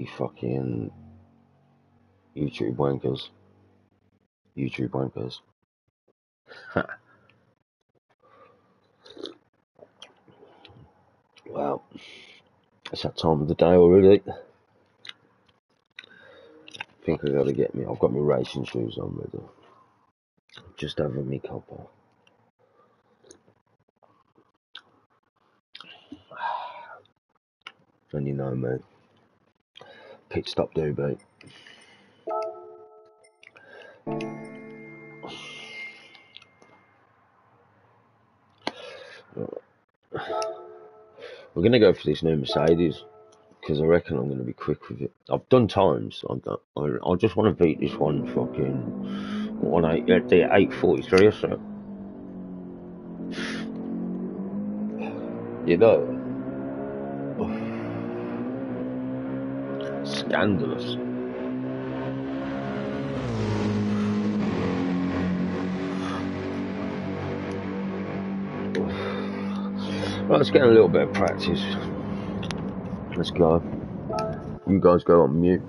You fucking YouTube wankers. YouTube wankers. Well, it's that time of the day already. I think I gotta get me. I've got my racing shoes on ready. Just over me copper. And you know me. Pit stop doobie. We're gonna go for this new Mercedes because I reckon I'm gonna be quick with it. I've done times. I just want to beat this one fucking 843 or so. You know, scandalous. Right, let's get a little bit of practice. Let's go. You guys go on mute.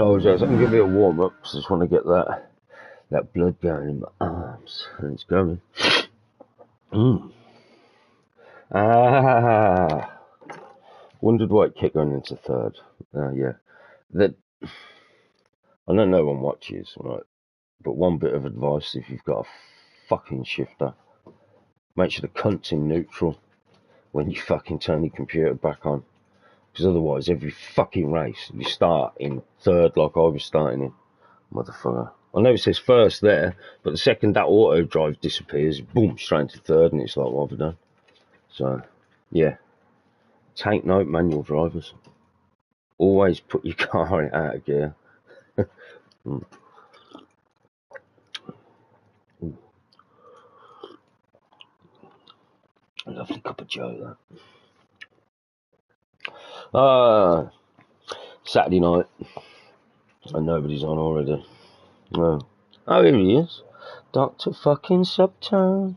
apologise. I can give you a warm up because I just want to get that blood going in my arms, and it's going. Wondered why it kept going into third. Yeah, that I know no one watches, right? But one bit of advice: if you've got a fucking shifter, make sure the cunt's in neutral when you fucking turn your computer back on. Because otherwise, every fucking race, you start in third like I was starting in. Motherfucker. I know it says first there, but the second that auto drive disappears, boom, straight into third, and it's like, what have I done? So, yeah. Take note, manual drivers. Always put your car out of gear. A lovely cup of joe, that. Saturday night, and nobody's on already. No. Oh, here he is. Dr. fucking Subtone.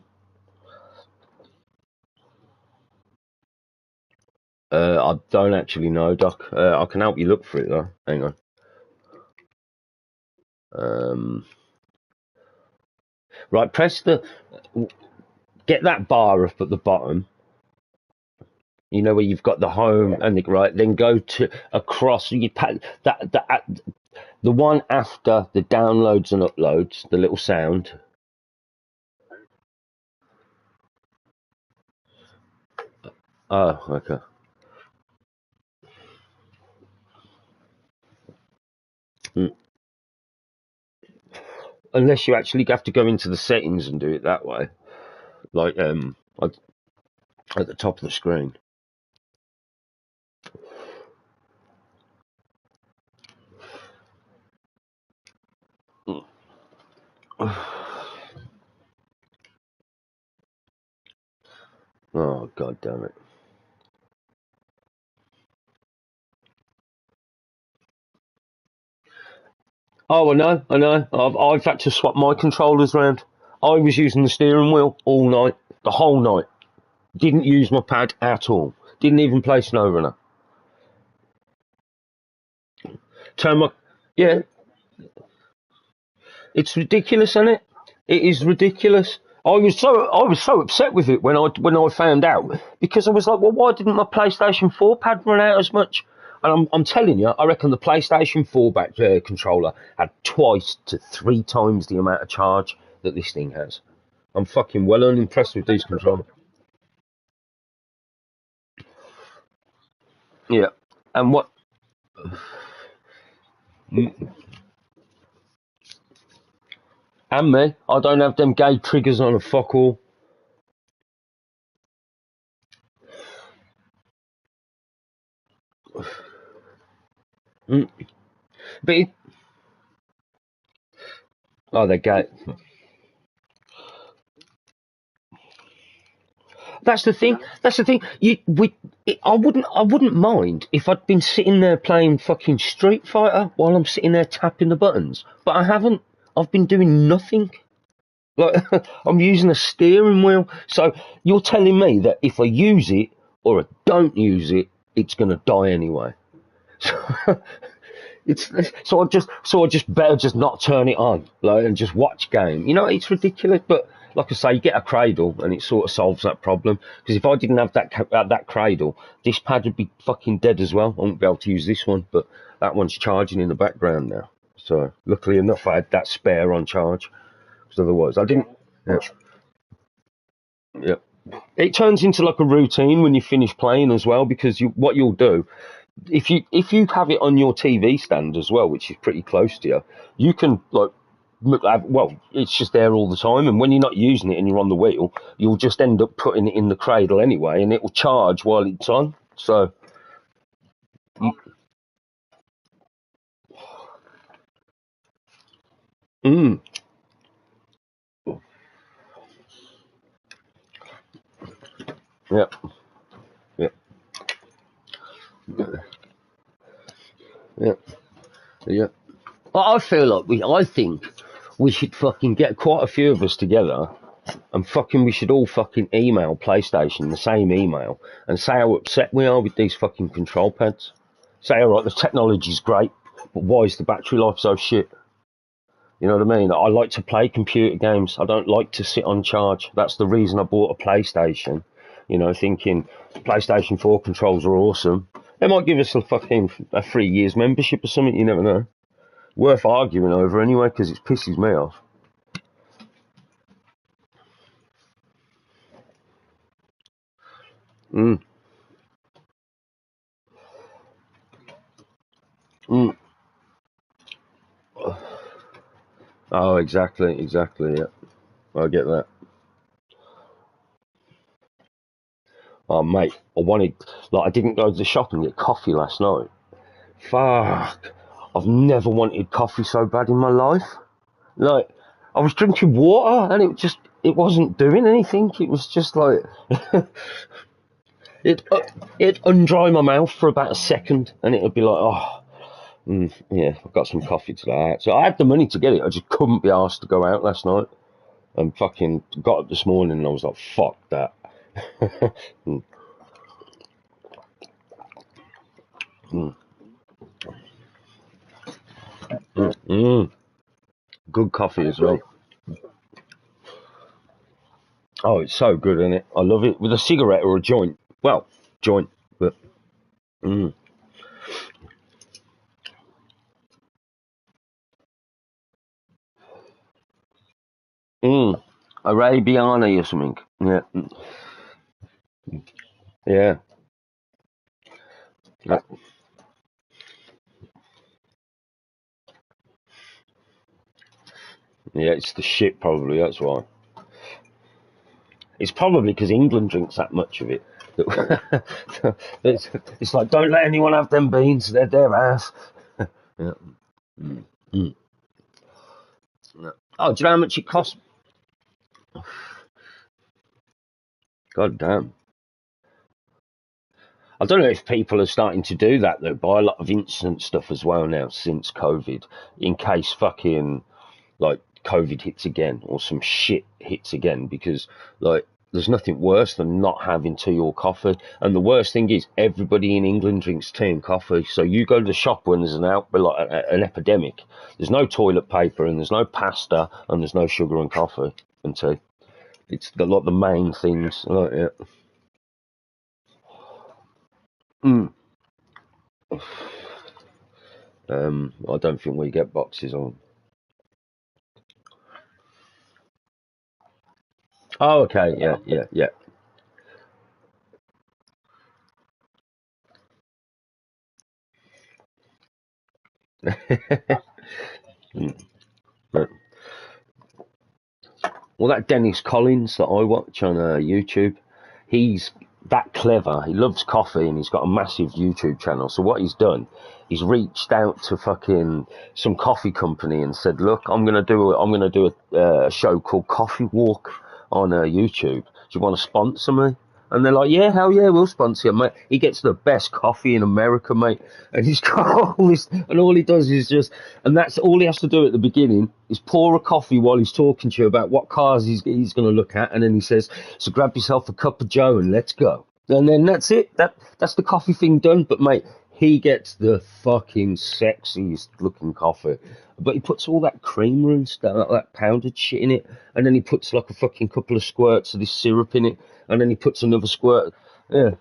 I don't actually know, Doc. I can help you look for it, though. Hang on. Right, get that bar up at the bottom. You know where you've got the home and the right. Then go to across. You the one after the downloads and uploads. The little sound. Oh, okay. Unless you actually have to go into the settings and do it that way, like at the top of the screen. Oh, god damn it. Oh, I know. I've had to swap my controllers around. I was using the steering wheel all night, the whole night. Didn't use my pad at all. Didn't even play SnowRunner. Yeah. It's ridiculous, isn't it? It is ridiculous. I was so upset with it when I found out, because I was like, well, why didn't my PlayStation 4 pad run out as much? And I'm telling you, I reckon the PlayStation 4 controller had 2 to 3 times the amount of charge that this thing has. I'm fucking well unimpressed with these controllers. Yeah. And what? And me, I don't have them gay triggers on a fuck all. But they're gay. That's the thing. I wouldn't mind if I'd been sitting there playing fucking Street Fighter while I'm sitting there tapping the buttons, but I haven't. I've been doing nothing. Like I'm using a steering wheel. So you're telling me that if I use it or I don't use it, it's gonna die anyway. So I just better just not turn it on, like, and just watch game. You know, it's ridiculous, but like I say, you get a cradle and it sort of solves that problem. Because if I didn't have that cradle, this pad would be fucking dead as well. I wouldn't be able to use this one, but that one's charging in the background now. So luckily enough, I had that spare on charge. Because otherwise, I didn't. Yeah. It turns into like a routine when you finish playing as well, because what you'll do, if you have it on your TV stand as well, which is pretty close to you, you can it's just there all the time, and when you're not using it and you're on the wheel, you'll just end up putting it in the cradle anyway, and it will charge while it's on. So, yeah, yeah, yeah. I feel like I think we should fucking get quite a few of us together, and we should all fucking email PlayStation, the same email, and say how upset we are with these fucking control pads. Say, all right, the technology's great, But why is the battery life so shit? You know what I mean? I like to play computer games. I don't like to sit on charge. That's the reason I bought a PlayStation. You know, thinking PlayStation 4 controls are awesome. They might give us a 3 years membership or something. You never know. Worth arguing over anyway, because it pisses me off. Mm, mm. Oh, exactly, yeah. I get that. Oh, mate, I didn't go to the shop and get coffee last night. Fuck. I've never wanted coffee so bad in my life. Like, I was drinking water and it wasn't doing anything. It was just like, it'd undry my mouth for about a second and it would be like, oh, yeah, I've got some coffee today. So I had the money to get it. I just couldn't be asked to go out last night. And fucking got up this morning and I was like, fuck that. mm, mm, mm. Good coffee as well. Oh, it's so good, isn't it? I love it. With a cigarette or a joint. Well, joint, but mm, mm. Arabiani or something. Yeah, yeah. Yeah, yeah, it's the shit probably, that's why. It's probably because England drinks that much of it. it's, it's like, don't let anyone have them beans, they're their ass. Yeah. Mm, mm. Yeah. Oh, do you know how much it costs? God damn. I don't know if people are starting to do that though, buy a lot of instant stuff as well now since COVID, in case fucking like COVID hits again or some shit hits again, because like there's nothing worse than not having tea or coffee. And the worst thing is everybody in England drinks tea and coffee. So you go to the shop when there's an epidemic. There's no toilet paper and there's no pasta and there's no sugar and coffee and tea. It's the main things. Like, yeah. Mm. I don't think we get boxes on. Oh, okay, yeah, yeah, yeah. Mm. But- Well, that Dennis Collins that I watch on YouTube, he's that clever. He loves coffee and he's got a massive YouTube channel. So what he's done, he's reached out to fucking some coffee company and said, "Look, I'm gonna do a show called Coffee Walk on YouTube. Do you want to sponsor me?" And they're like, "Yeah, hell yeah, we'll sponsor you, mate." He gets the best coffee in America, mate. And he's got all this, and all he does is and that's all he has to do at the beginning is pour a coffee while he's talking to you about what cars he's going to look at. And then he says, "So grab yourself a cup of Joe and let's go." And then that's it. That's the coffee thing done. But mate, he gets the fucking sexiest looking coffee. But he puts all that creamer and stuff, like that powdered shit in it, and then he puts like a fucking couple of squirts of this syrup in it, and then he puts another squirt. Yeah,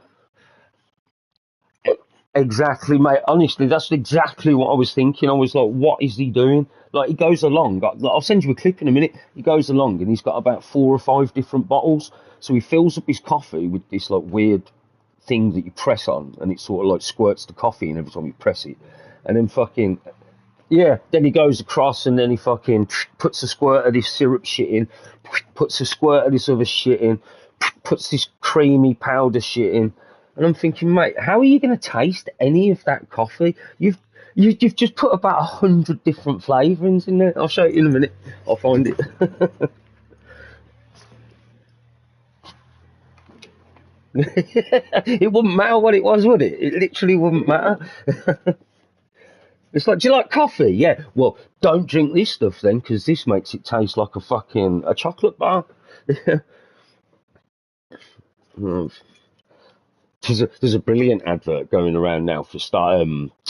exactly, mate. Honestly, that's exactly what I was thinking. I was like, what is he doing? Like, he goes along. I'll send you a clip in a minute. He goes along and he's got about 4 or 5 different bottles. So he fills up his coffee with this like weird thing that you press on, and it sort of like squirts the coffee in every time you press it. And then fucking yeah, then he goes across and then he fucking puts a squirt of this syrup shit in, puts a squirt of this other shit in, puts this creamy powder shit in. And I'm thinking, mate, how are you going to taste any of that coffee? You've just put about 100 different flavourings in there. I'll show you in a minute. I'll find it. It wouldn't matter what it was, would it? It literally wouldn't matter. It's like, do you like coffee? Yeah. Well, don't drink this stuff then, because this makes it taste like a chocolate bar. Mm. There's a brilliant advert going around now for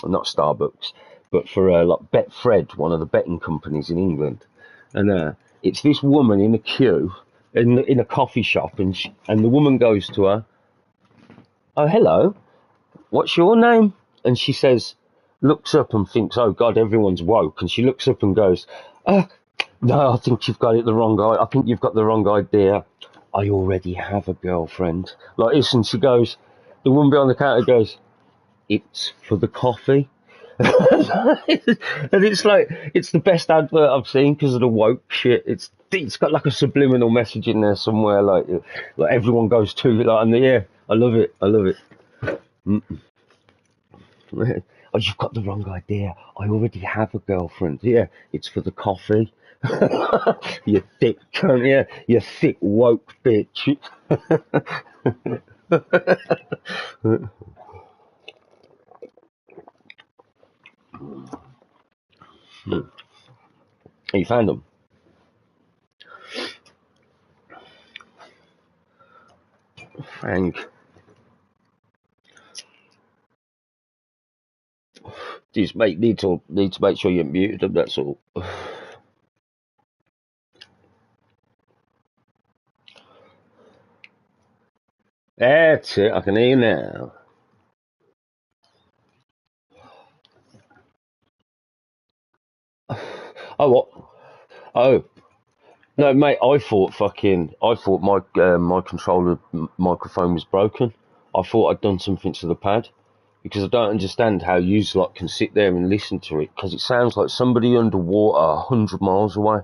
not Starbucks, but for like Betfred, one of the betting companies in England, and it's this woman in a queue in a coffee shop, and the woman goes to her, "Oh, hello, what's your name?" And she says, looks up and thinks, "Oh God, everyone's woke," and she looks up and goes, "No, I think you've got it the wrong guy. I think you've got the wrong idea. I already have a girlfriend." Like this, and she goes, the woman behind the counter goes, "It's for the coffee." And it's like, it's the best advert I've seen because of the woke shit. It's got like a subliminal message in there somewhere, like everyone goes to it, like, and yeah, I love it. Oh, you've got the wrong idea. I already have a girlfriend. Yeah, it's for the coffee. You thick cunt, yeah, you thick woke bitch. You found them. Frank. Just need to make sure you're muted them, that's all. That's it, I can hear you now. Oh, what? Oh, no, mate, I thought my controller microphone was broken. I thought I'd done something to the pad. Because I don't understand how you lot can sit there and listen to it, because it sounds like somebody underwater 100 miles away.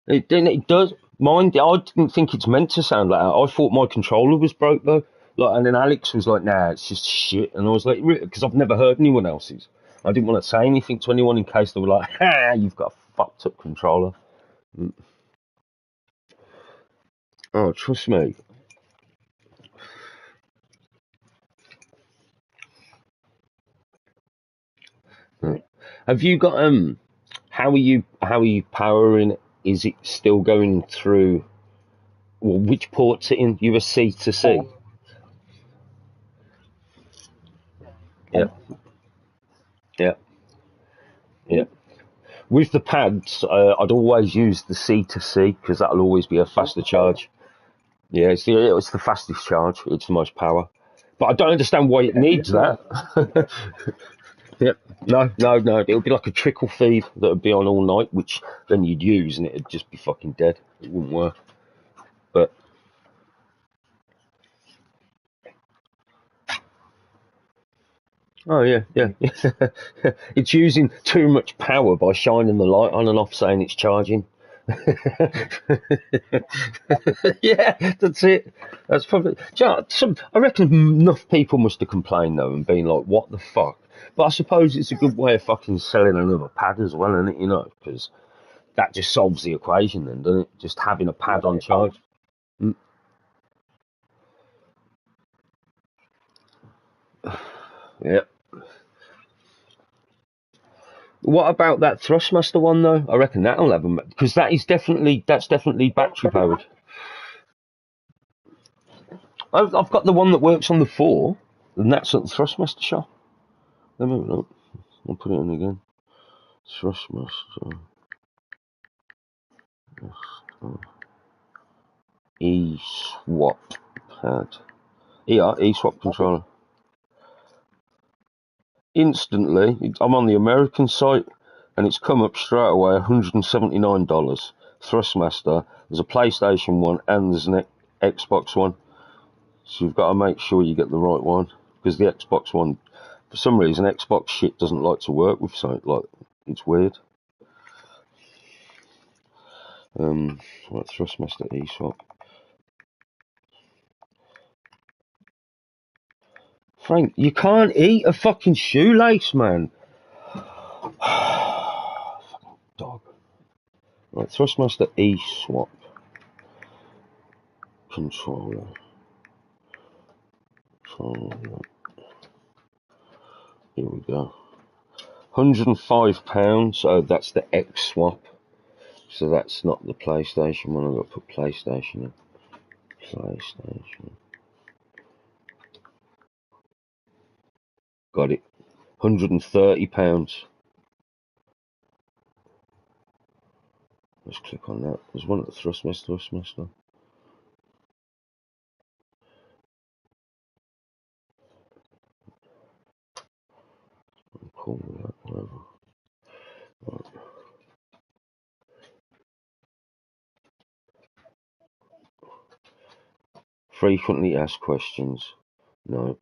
It does. Mind, I didn't think it's meant to sound like that. I thought my controller was broke though. Like, and then Alex was like, "Nah, it's just shit." And I was like, because I've never heard anyone else's. I didn't want to say anything to anyone in case they were like, "Ha, you've got a fucked up controller." Oh, trust me. Have you got How are you powering it? Is it still going through? Well, which port's it in? USB to C. Yeah, yeah, yeah. With the pads, I'd always use the C to C because that'll always be a faster charge. Yeah, it's the fastest charge. It's the most power. But I don't understand why it needs that. Yeah, no. It would be like a trickle feed that would be on all night, which then you'd use and it'd just be fucking dead. It wouldn't work. But oh yeah. It's using too much power by shining the light on and off, saying it's charging. Yeah, that's it. That's probably. Do you know, I reckon enough people must have complained though and been like, "What the fuck?" But I suppose it's a good way of fucking selling another pad as well, isn't it? You know, because that just solves the equation, then, doesn't it? Just having a pad on charge. Mm, yeah. What about that Thrustmaster one though? I reckon that'll have a because that's definitely battery powered. I've got the one that works on the 4, and that's at the Thrustmaster shop. Let me look. I'll put it in again. Thrustmaster E-swap pad. E-swap controller. Instantly, I'm on the American site, and it's come up straight away, $179. Thrustmaster. There's a PlayStation one, and there's an Xbox one. So you've got to make sure you get the right one, because the Xbox one, for some reason, Xbox shit doesn't like to work with something like. It's weird. Right, Thrustmaster E-swap. Frank, you can't eat a fucking shoelace, man. Fucking dog. Right, Thrustmaster E-swap controller. Here we go. £105. So that's the X swap. So that's not the PlayStation one. I've got to put PlayStation in. PlayStation. Got it. £130. Let's click on that. There's one at the Thrustmaster. Cool, whatever. Right. Frequently asked questions. No.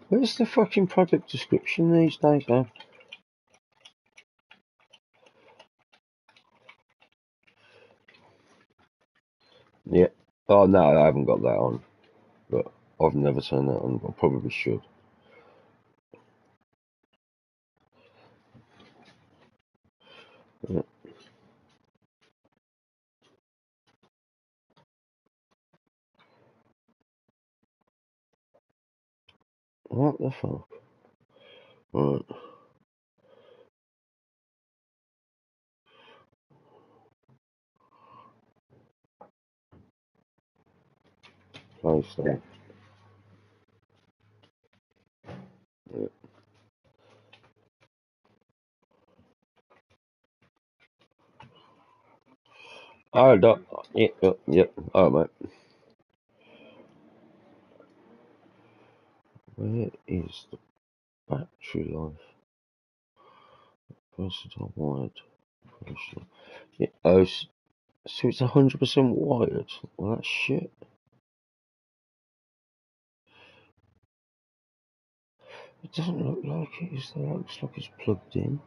Where's the fucking product description these days, man? Yeah. Oh no, I haven't got that on. But I've never turned that on. I probably should. Yeah. What the fuck? Right. Close that. Yeah. Alright, Doc. Yep. Alright, mate. Where is the battery life? Versatile wired. Yeah. Oh, so it's 100% wired. Well, that's shit. It doesn't look like it is though. It looks like it's plugged in.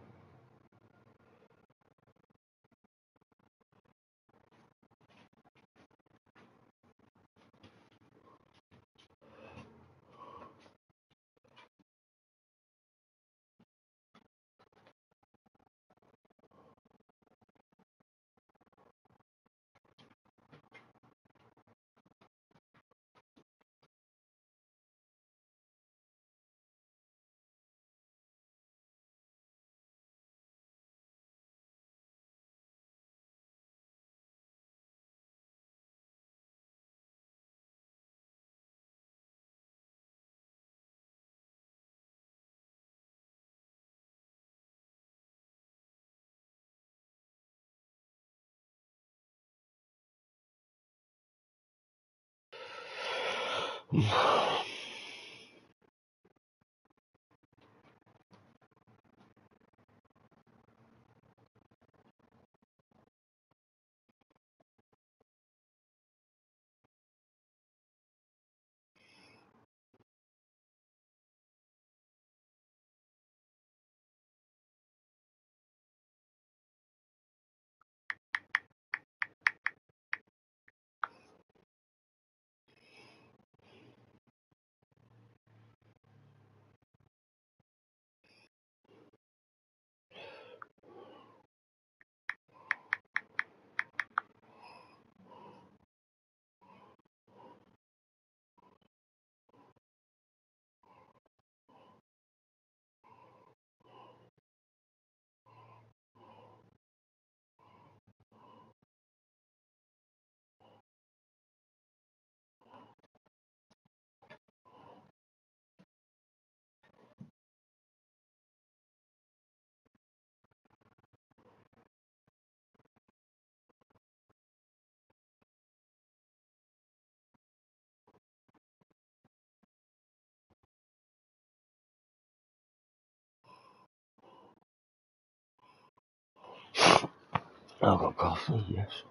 I've got coffee, yes.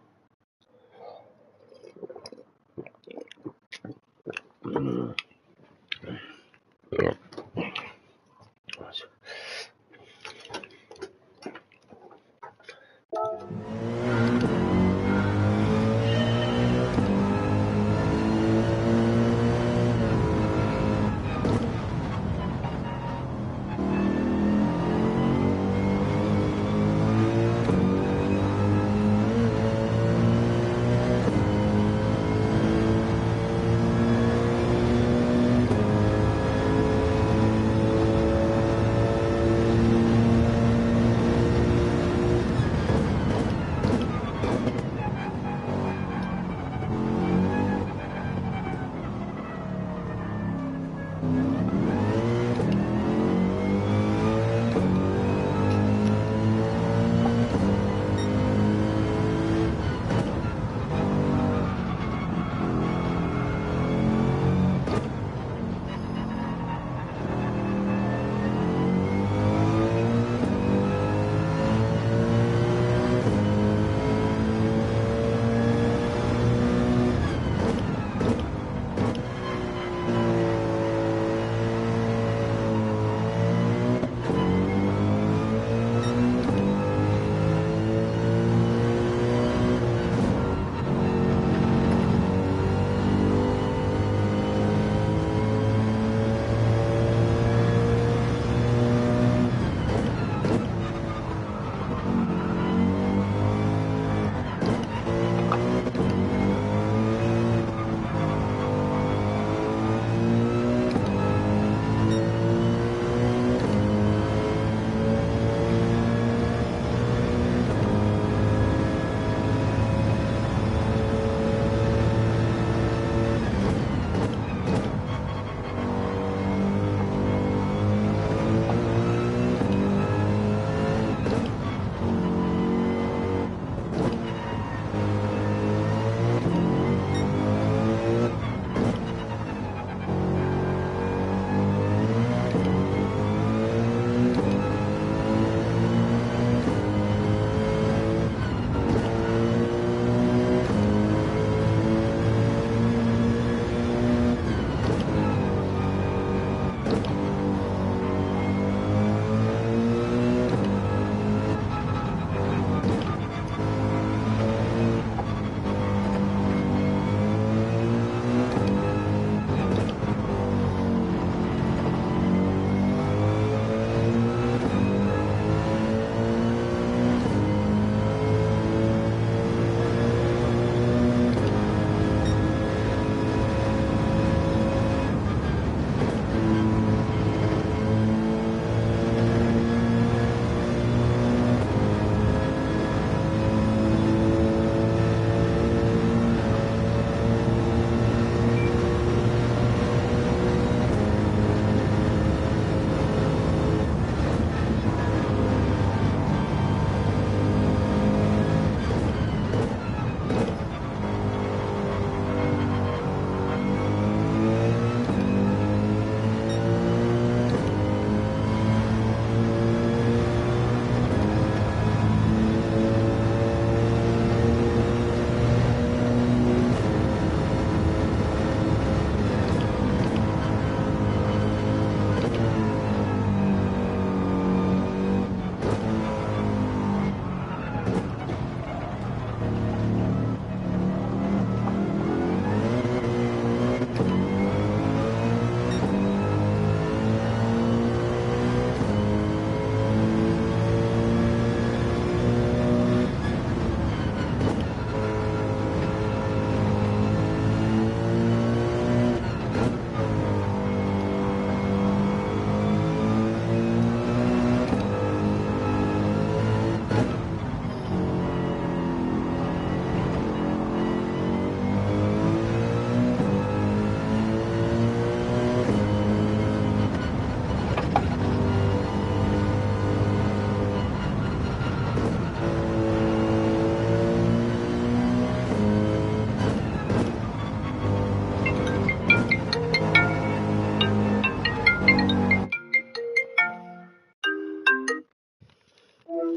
Yeah.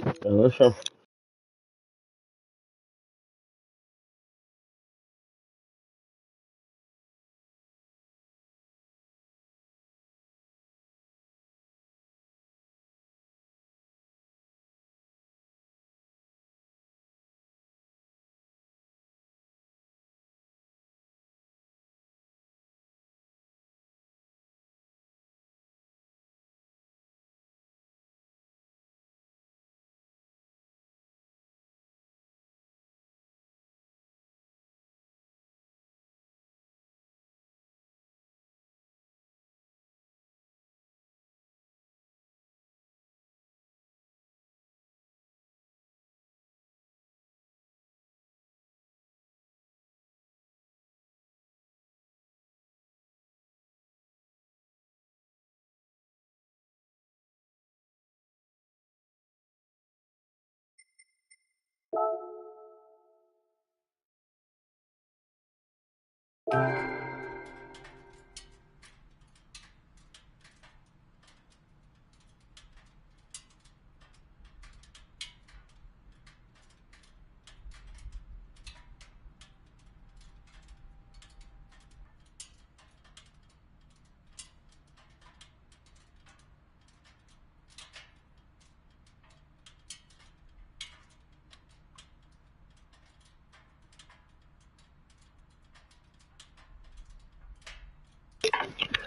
That's fine.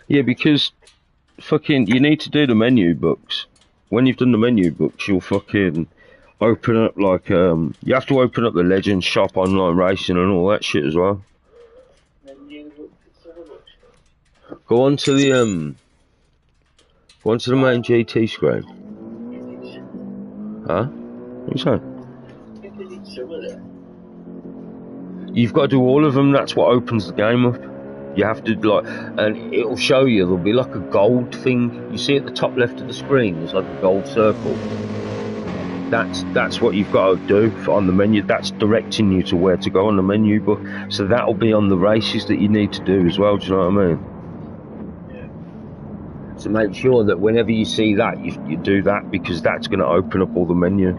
Yeah, because fucking you need to do the menu books. When you've done the menu books, you'll fucking open up like you have to open up the Legends shop, online racing, and all that shit as well. Go on to the main GT screen. Huh? What are you saying? You've got to do all of them. That's what opens the game up. You have to like, and it'll show you. There'll be like a gold thing. You see at the top left of the screen. There's like a gold circle. That's what you've got to do on the menu. That's directing you to where to go on the menu book. So that'll be on the races that you need to do as well. Do you know what I mean? Yeah. So make sure that whenever you see that, you do that, because that's going to open up all the menu.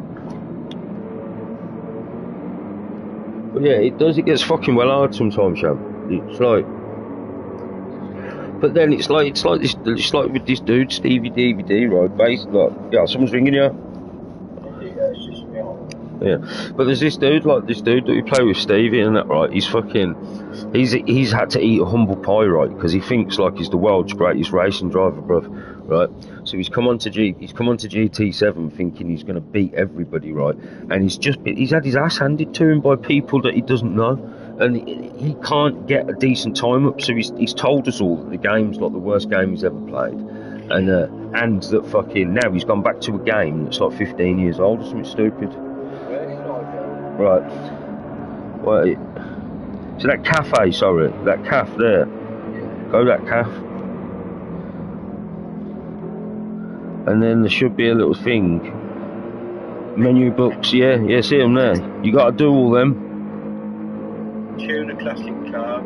But yeah, it does. It gets fucking well hard sometimes, Sham. It's like, but then it's like with this dude, Stevie DVD, right? Based like, yeah, someone's ringing you. Yeah, but there's this dude that we play with, Stevie, and that, right? He's had to eat a humble pie, right? Because he thinks like he's the world's greatest racing driver, bruv, right? So he's come on to Gt7 thinking he's going to beat everybody, right? And he's had his ass handed to him by people that he doesn't know, and he can't get a decent time up. So he's told us all that the game's like the worst game he's ever played, and that fucking now he's gone back to a game that's like 15 years old or something stupid. Right. Wait. So that cafe, sorry, that calf there. Go that calf. And then there should be a little thing. Menu books, yeah, see them there. You got to do all them. Tune a classic car.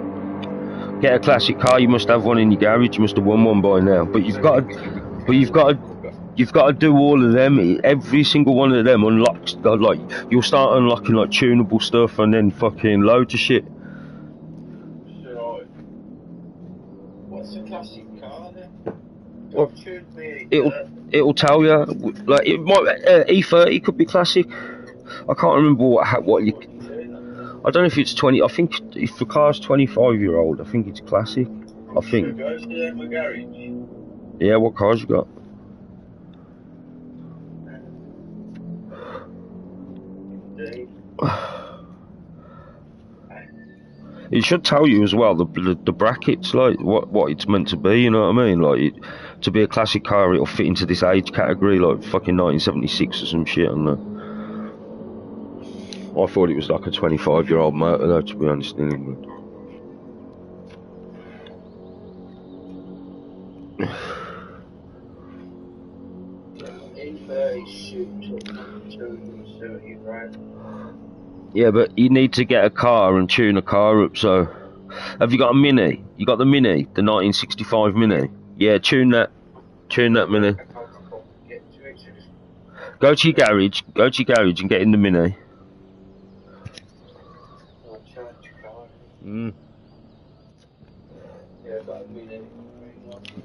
Get a classic car. You must have one in your garage. You must have won one by now. But you've got to do all of them. Every single one of them unlocks. Like you'll start unlocking like tunable stuff, and then fucking loads of shit. So, what's a classic car then? Well, it'll tell you. Like it might E30 could be classic. I can't remember what you. I don't know if it's 20. I think if the car's 25-year-old, I think it's classic. I think. Yeah, what cars you got? It should tell you as well the brackets, like what it's meant to be. You know what I mean? Like to be a classic car, it'll fit into this age category, like fucking 1976 or some shit. And I thought it was like a 25-year-old motor, though, to be honest, in England. Yeah, but you need to get a car and tune a car up. So, have you got a Mini? You got the Mini, the 1965 Mini? Yeah, tune that Mini. Go to your garage. Go to your garage and get in the Mini. I'll charge your car. Mm. Yeah, got a minute.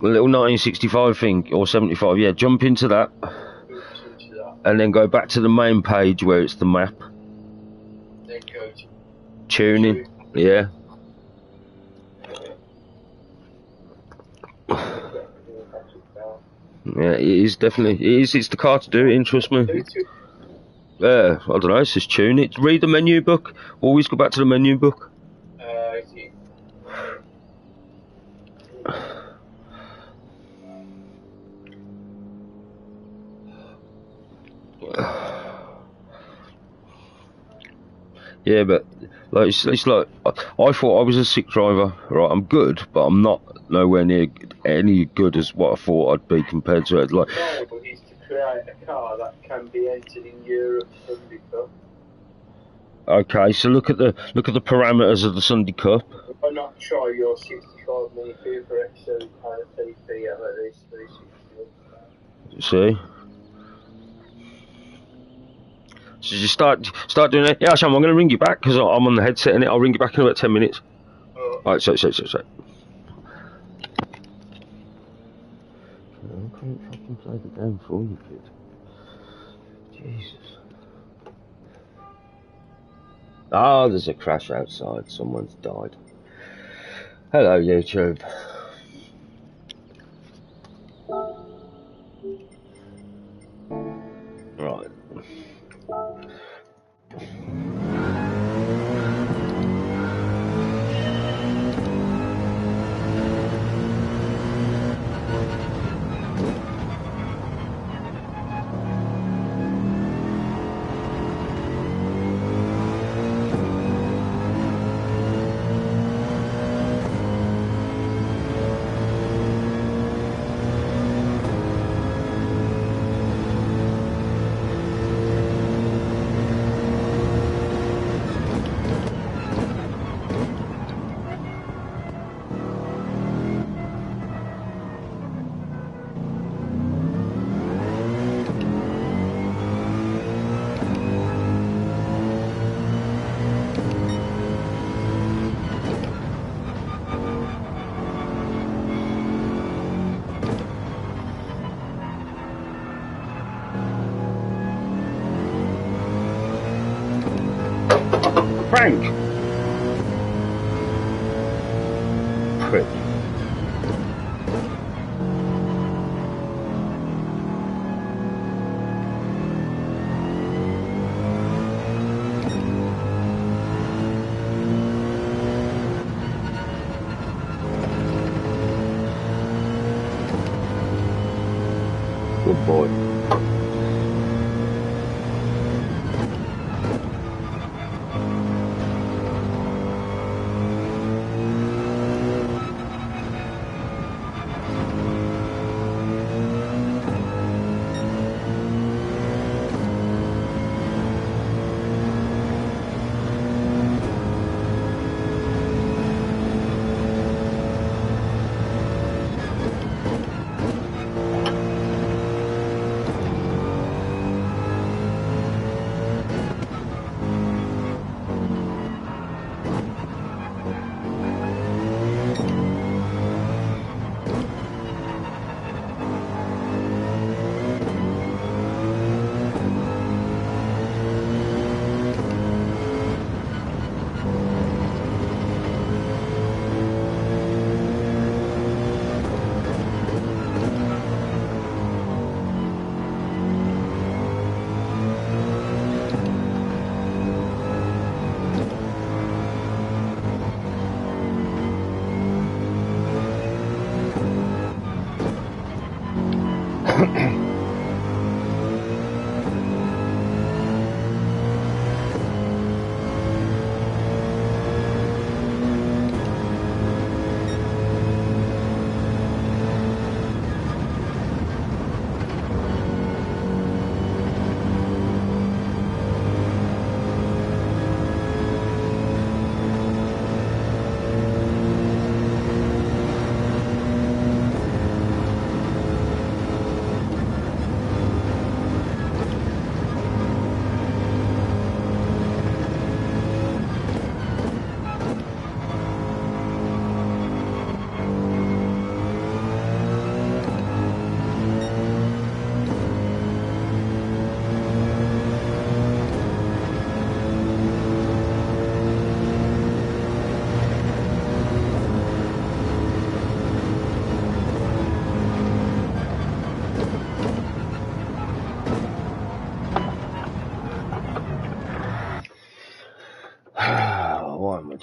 A little 1965 thing or 75. Yeah, jump into that, Into that. and then go back to the main page where it's the map. Then go to Tuning. Yeah. Yeah, it is definitely. It is. It's the car to do it. Trust me. I don't know. It's just tune it. Read the menu book. Always go back to the menu book. Is it? Yeah, but like it's like I thought I was a sick driver. Right, I'm good, but I'm not nowhere near any good as what I thought I'd be compared to it. Like, The goal is to create a car that can be entered in Europe Sunday Cup. okay, so look at the parameters of the Sunday Cup. Why not try your 65 Mini Cooper XO kind of TP at least 360? See. So just start doing it. Yeah, Sam, I'm going to ring you back because I'm on the headset and I'll ring you back in about 10 minutes. Alright, so. I couldn't fucking play the game for you, kid. Jesus. Oh, there's a crash outside. Someone's died. Hello, YouTube. Right. Frank! Prick. Good boy.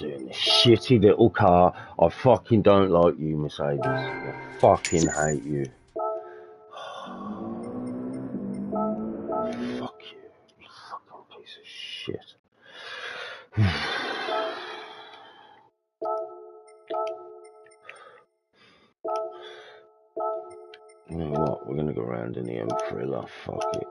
doing this shitty little car. I fucking don't like you, Mercedes. I fucking hate you. Fuck you, you fucking piece of shit. You know what? We're gonna go around in the M3. Fuck it.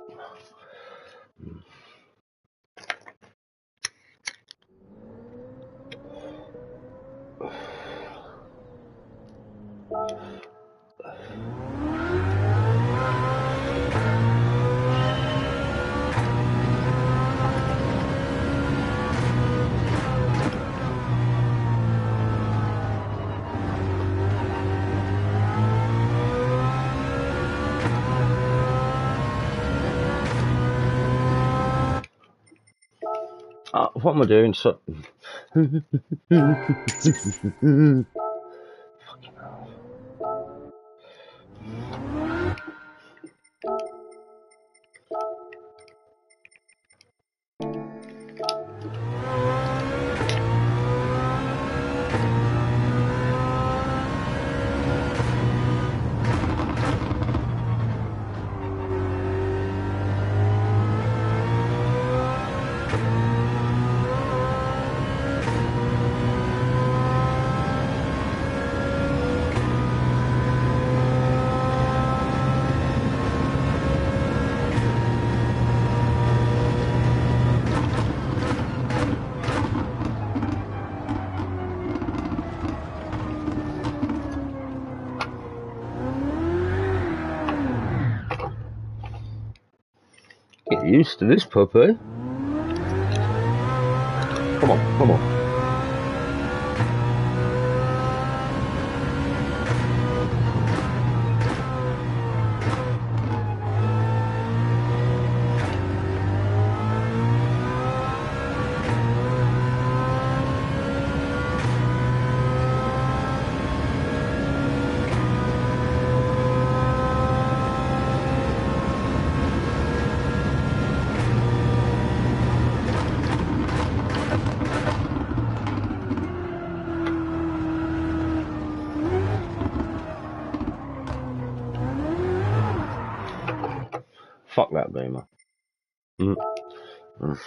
What am I doing? So fucking hell. Get used to this puppy. Come on, come on. Fuck that Beamer. Mm. Mm.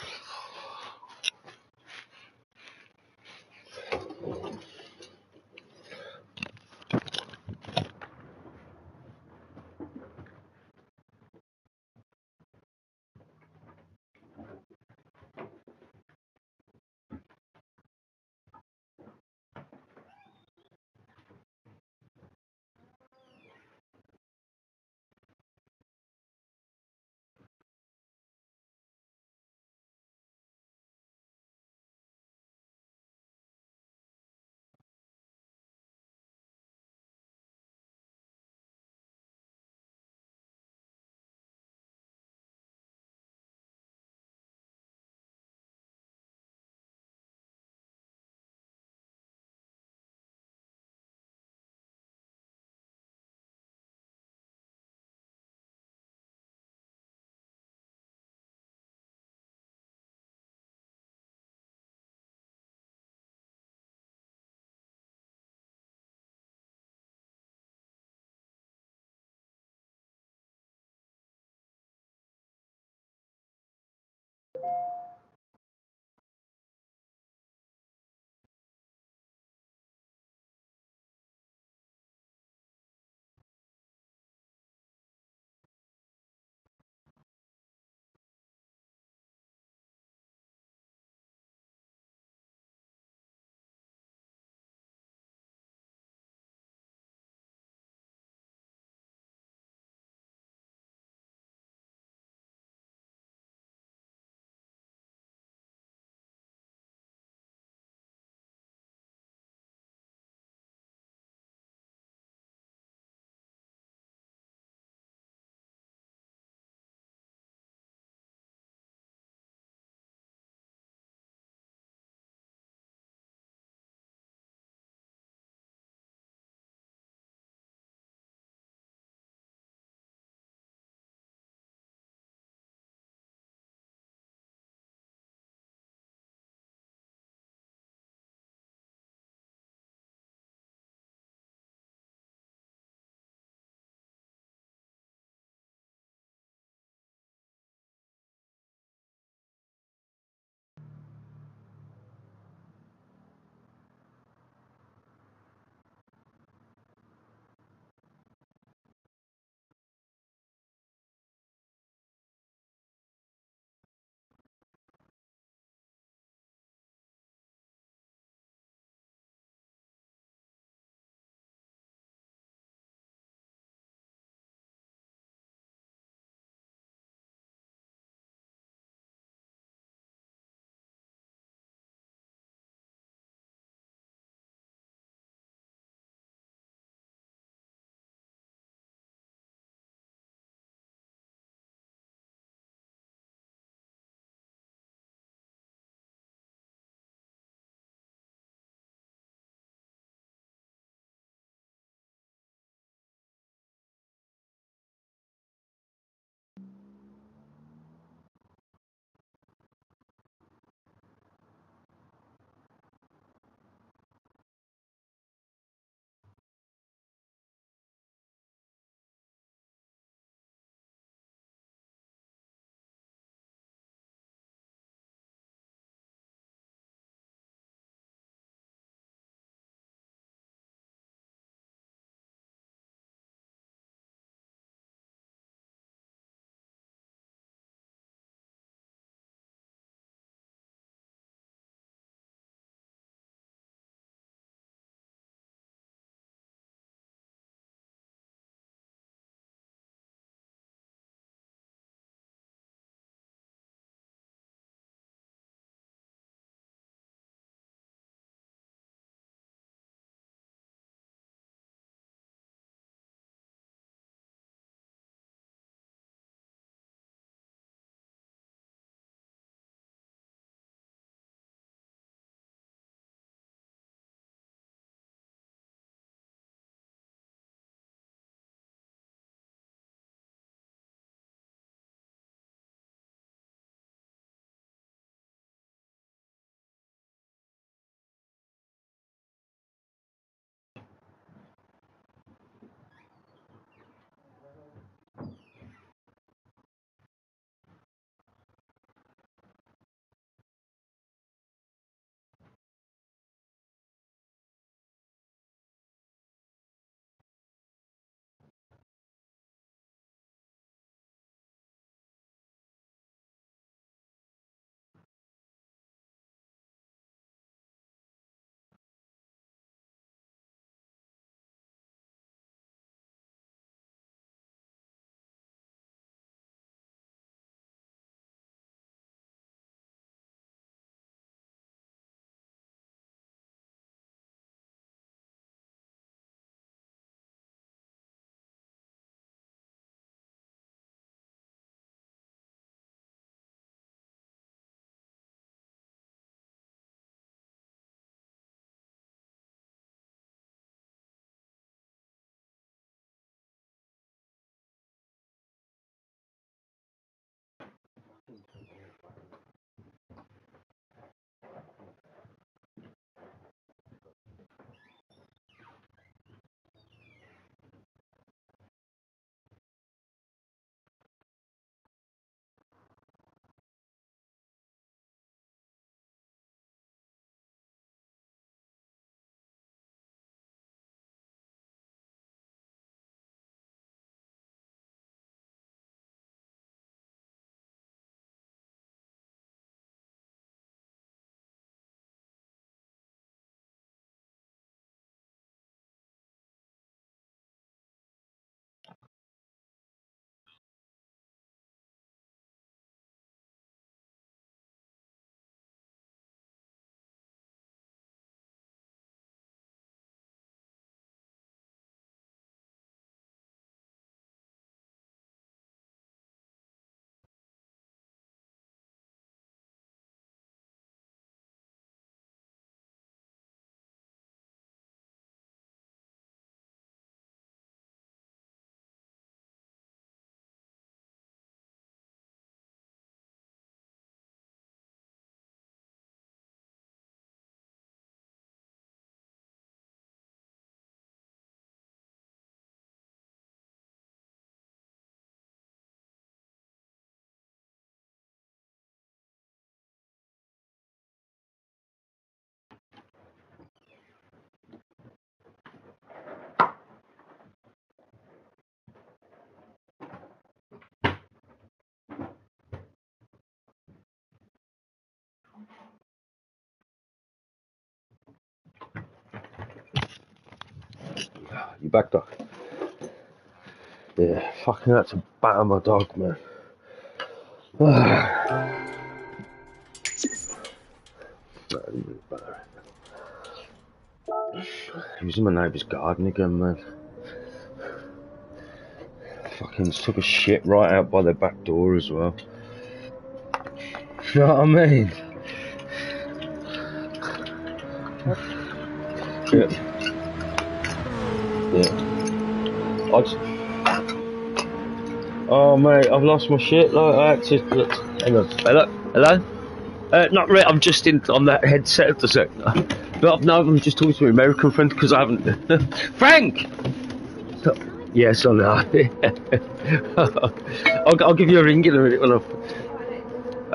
back dog. Yeah, fucking had to batter my dog, man. He was in my neighbour's garden again, man. Fucking took a shit right out by the back door as well. You know what I mean? Yeah. Oh mate, I've lost my shit. Like I had to. Hang on. Hello. Not really. I'm just on that headset at the second. But no, I'm just talking to my American friend because I haven't. Frank. Yes, I know. I'll give you a ring in a minute when I've.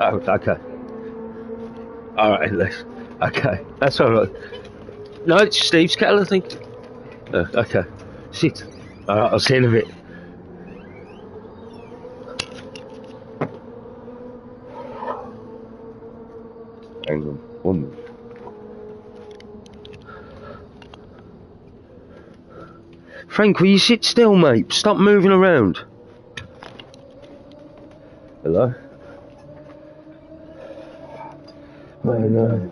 Oh, okay. All right, Les. Okay, that's all right. No, it's Steve's kettle, I think. Okay. Sit. All right, I'll see you in a bit. Hang on. 1 minute. Frank, will you sit still, mate? Stop moving around. Hello? I know.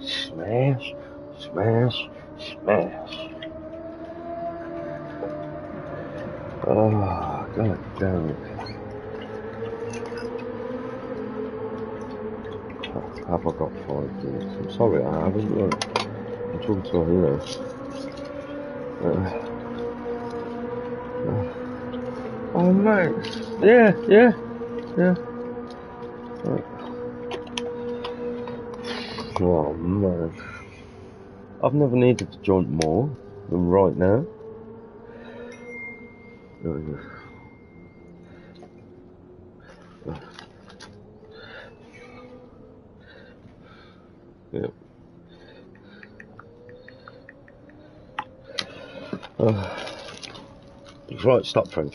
Smash, smash, smash. Oh, god damn it. Have I got 5 minutes? I'm sorry, I haven't. Look. I'm talking to her, oh, mate. Yeah. Oh, man. I've never needed to joint more than right now. Yeah. Right, stop, Frank.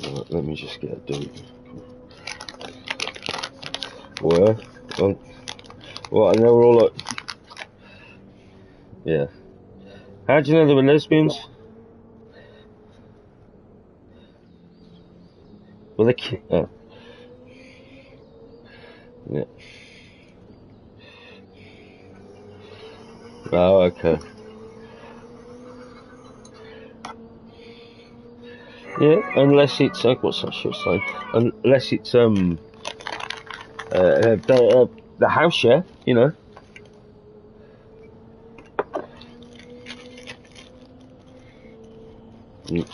Right, let me just get a dude. Where? What? And they were all like, yeah. How do you know they were lesbians? Well, they. Oh. Yeah. Oh, okay. Yeah, unless it's what's that shit saying? Unless it's the house, yeah, you know. Yeah.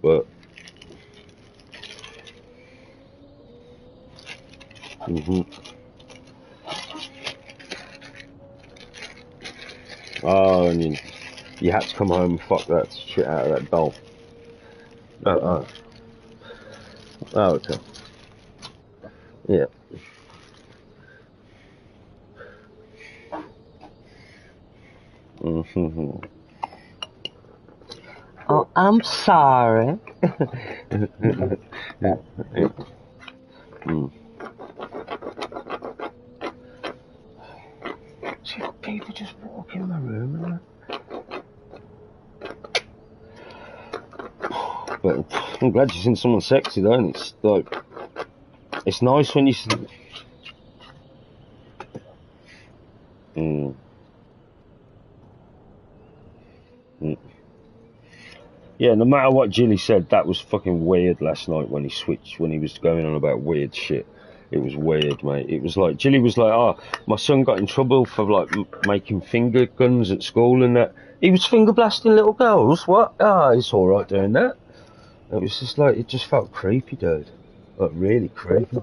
But. Oh, and you had to come home and fuck that shit out of that doll. Oh, okay. Yeah. Oh, I'm sorry. See, people just walk in my room and but I'm glad you've seen someone sexy though, and it's like, it's nice when you see. Yeah, no matter what Jilly said, that was fucking weird last night when he switched, when he was going on about weird shit. It was weird, mate. It was like, Jilly was like, oh, my son got in trouble for like making finger guns at school and that. He was finger blasting little girls? What? Ah, it's alright doing that. It was just like, it just felt creepy, dude. Like, really creepy.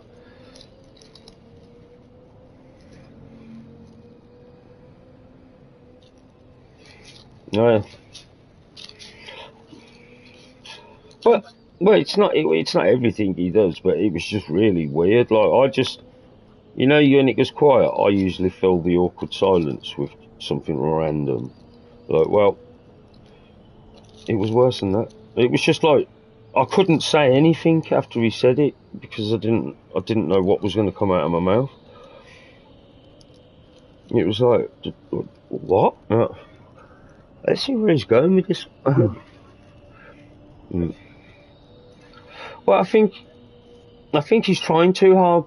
Yeah. Well, it's not everything he does, but it was just really weird. Like, I just, You know, when it goes quiet, I usually fill the awkward silence with something random. Like, well, it was worse than that. It was just like I couldn't say anything after he said it because I didn't know what was going to come out of my mouth. It was like, what? Let's see where he's going with this. Well, I think he's trying too hard.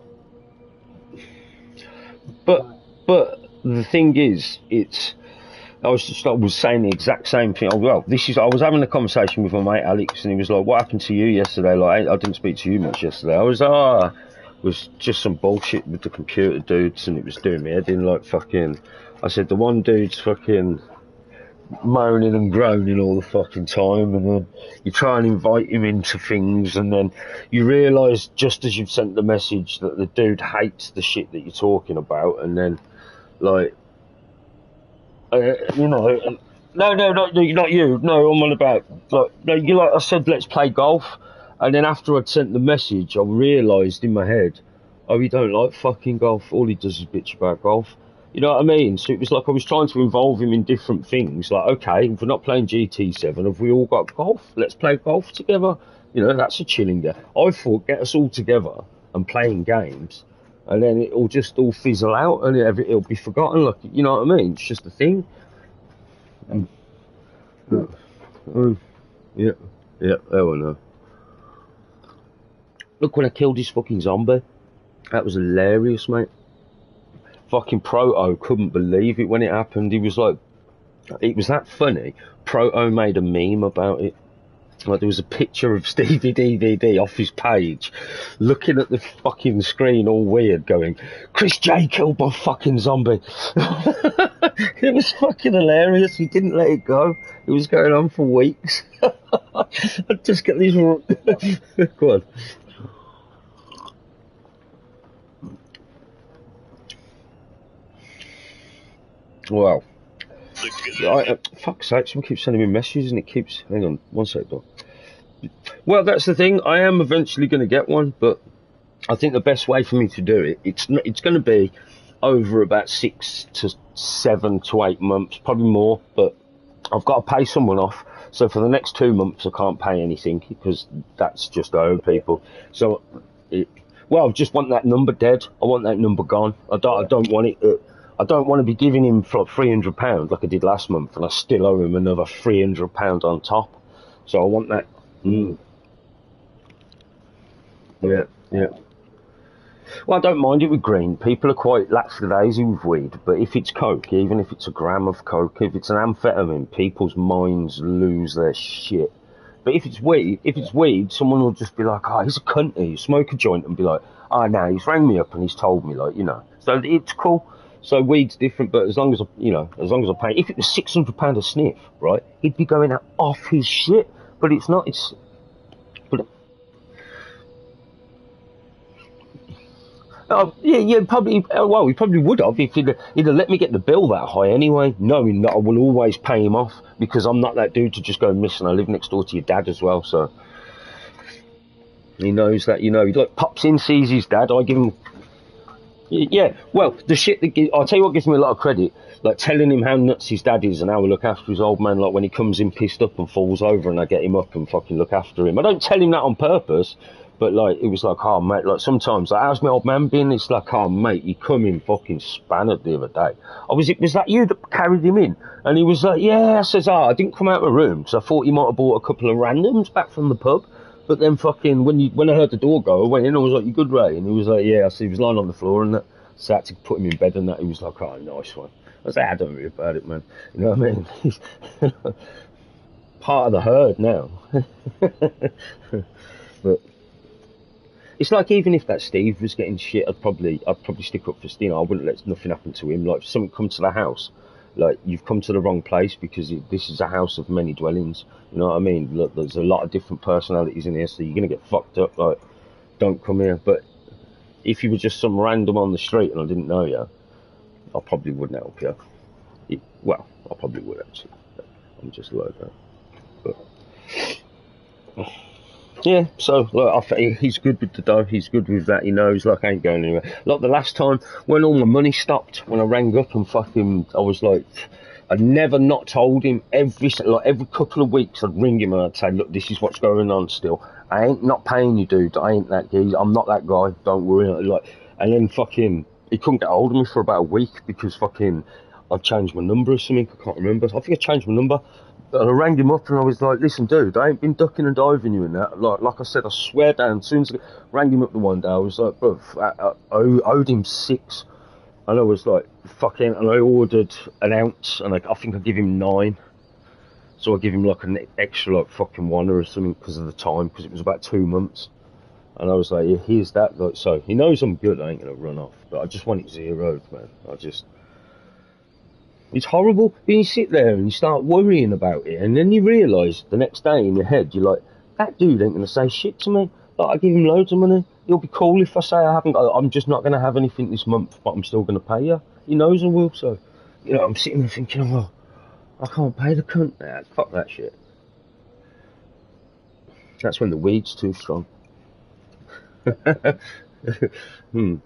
But the thing is, I was saying the exact same thing. I was having a conversation with my mate Alex, and he was like, "What happened to you yesterday? Like, I didn't speak to you much yesterday." I was it was just some bullshit with the computer dudes, and it was doing me head in. Like, fucking, I said the one dude's fucking moaning and groaning all the fucking time, and then you try and invite him into things, and then you realise just as you've sent the message that the dude hates the shit that you're talking about, and then like. No, not you. No, I'm on about like I said, let's play golf, and then after I'd sent the message, I realised in my head, oh, he don't like fucking golf. All he does is bitch about golf. You know what I mean? So it was like I was trying to involve him in different things. Like, okay, if we're not playing GT7, have we all got golf? Let's play golf together. You know, that's a chilling day. I thought, get us all together and playing games, and then it'll just all fizzle out and it'll be forgotten. Like, you know what I mean? It's just a thing. Yeah, there we know. Look when I killed his fucking zombie. That was hilarious, mate. Fucking Proto couldn't believe it when it happened. He was like, it was that funny. Proto made a meme about it. Like, there was a picture of Stevie DVD off his page, looking at the fucking screen all weird, going, Chris J killed my fucking zombie. It was fucking hilarious. He didn't let it go. It was going on for weeks. I'd just get these... Go on. Wow. Fuck's sake, someone keeps sending me messages and it keeps... Hang on, one sec, Doc. Well, that's the thing. I am eventually going to get one, but I think the best way for me to do it, it's going to be over about 6 to 7 to 8 months, probably more, but I've got to pay someone off. So for the next 2 months, I can't pay anything because that's just owing people. So, I just want that number dead. I want that number gone. I don't want it. I don't want to be giving him for £300 like I did last month, and I still owe him another £300 on top. So I want that. Yeah. Well, I don't mind it with green. People are quite lackadaisy with weed, but if it's coke, even if it's a gram of coke, if it's an amphetamine, people's minds lose their shit. But if it's weed, someone will just be like, oh, he's a cunt, you smoke a joint, and be like, oh, no, he's rang me up and he's told me, like, you know. So it's cool. So weed's different, but as long as I pay, if it was £600 a sniff, right, he'd be going off his shit. But it's not. Yeah, probably. Well, he probably would have if he'd have let me get the bill that high anyway, knowing that I will always pay him off because I'm not that dude to just go missing. I live next door to your dad as well, so he knows that. You know, he like pops in, sees his dad. I give him. Yeah, well, the shit that I'll tell you what gives me a lot of credit, like telling him how nuts his dad is and how I look after his old man. Like when he comes in pissed up and falls over, and I get him up and fucking look after him. I don't tell him that on purpose. But, like, it was like, oh, mate, like, sometimes, like, how's my old man been? It's like, oh, mate, he come in fucking spannered the other day. Was that you that carried him in? And he was like, yeah. I says, I didn't come out of my room because I thought you might have bought a couple of randoms back from the pub. But then fucking, when I heard the door go, I went in, I was like, you good, Ray? And he was like, yeah. I said, he was lying on the floor and that. So I had to put him in bed and that. He was like, oh, nice one. I was like, don't worry about it, man. You know what I mean? He's part of the herd now. But... it's like even if that Steve was getting shit, I'd probably stick up for Steve. I wouldn't let nothing happen to him. Like if someone come to the house, like you've come to the wrong place because this is a house of many dwellings. You know what I mean? Look, there's a lot of different personalities in here, so you're gonna get fucked up. Like, don't come here. But if you were just some random on the street and I didn't know you, I probably wouldn't help you. Well, I probably would actually. I'm just like that. But Yeah, so look, he's good with the dough. He's good with that. He knows, like, I ain't going anywhere. Like the last time when all my money stopped, when I rang up and fucking, I was like, I'd never not told him. Every couple of weeks, I'd ring him and I'd say, look, this is what's going on. Still, I ain't not paying you, dude. I ain't that guy. I'm not that guy. Don't worry. Like, and then fucking, he couldn't get hold of me for about a week because fucking, I changed my number or something. I can't remember. I think I changed my number. And I rang him up and I was like, listen, dude, I ain't been ducking and diving you in that. Like I said, I swear down, as soon as I rang him up the one day, I was like, bro, I owed him 6. And I was like, fucking, and I ordered an ounce, and I think I give him 9. So I give him like an extra, like, fucking 1 or something because of the time, because it was about 2 months. And I was like, yeah, here's that. Like, so he knows I'm good, I ain't going to run off. But I just want it zeroed, man. It's horrible. Then you sit there and you start worrying about it, and then you realise the next day in your head, you're like, that dude ain't going to say shit to me. Like, I give him loads of money. It'll be cool if I say I haven't got, I'm just not going to have anything this month, but I'm still going to pay you. He knows I will, so, you know, I'm sitting there thinking, well, I can't pay the cunt. Nah, fuck that shit. That's when the weed's too strong. hmm.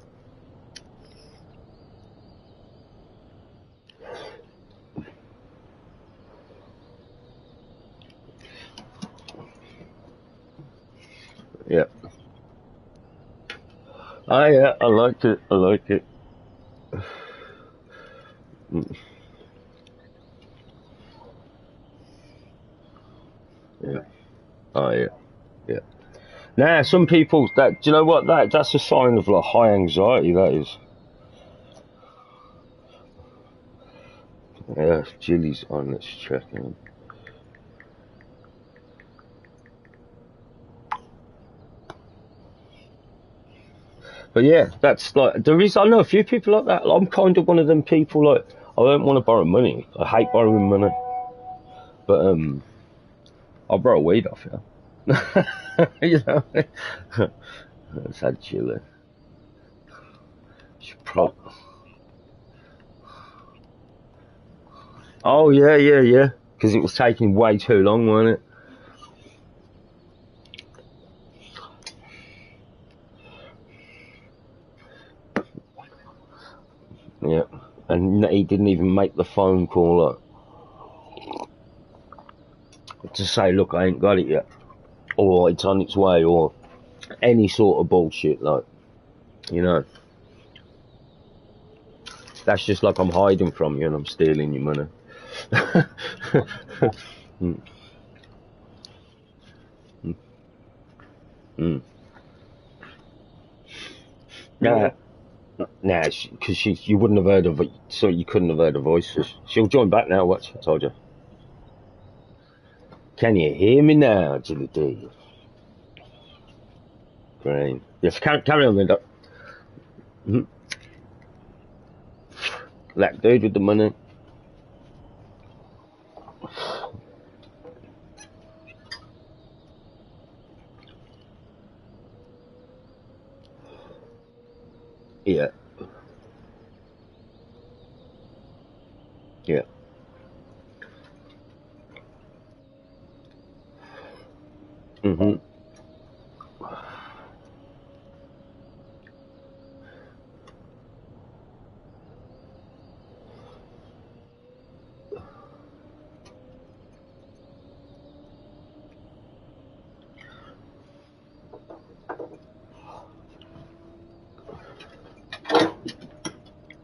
Yeah. Yeah, I like it. I like it. Yeah. Oh, yeah. Yeah. Nah, some people, that, do you know what, that's a sign of, like, high anxiety, that is. Yeah, Jilly's on, let's check in. But yeah, that's like, I know a few people like that. I'm kind of one of them people, like, I don't want to borrow money. I hate borrowing money. But, I'll borrow weed off you. You know? That's had Jilly. Oh, yeah. Because it was taking way too long, wasn't it? Yeah. And he didn't even make the phone call to say, look, I ain't got it yet. Or it's on its way, or any sort of bullshit, like, you know. That's just like I'm hiding from you and I'm stealing your money. mm. Mm. Nah, because you wouldn't have heard of it, so you couldn't have heard her voice. She'll join back now. What I told you. Can you hear me now, Jilly D? Great. Yes, carry on, then. Mm-hmm. That dude with the money. Yeah. Yeah. Mhm.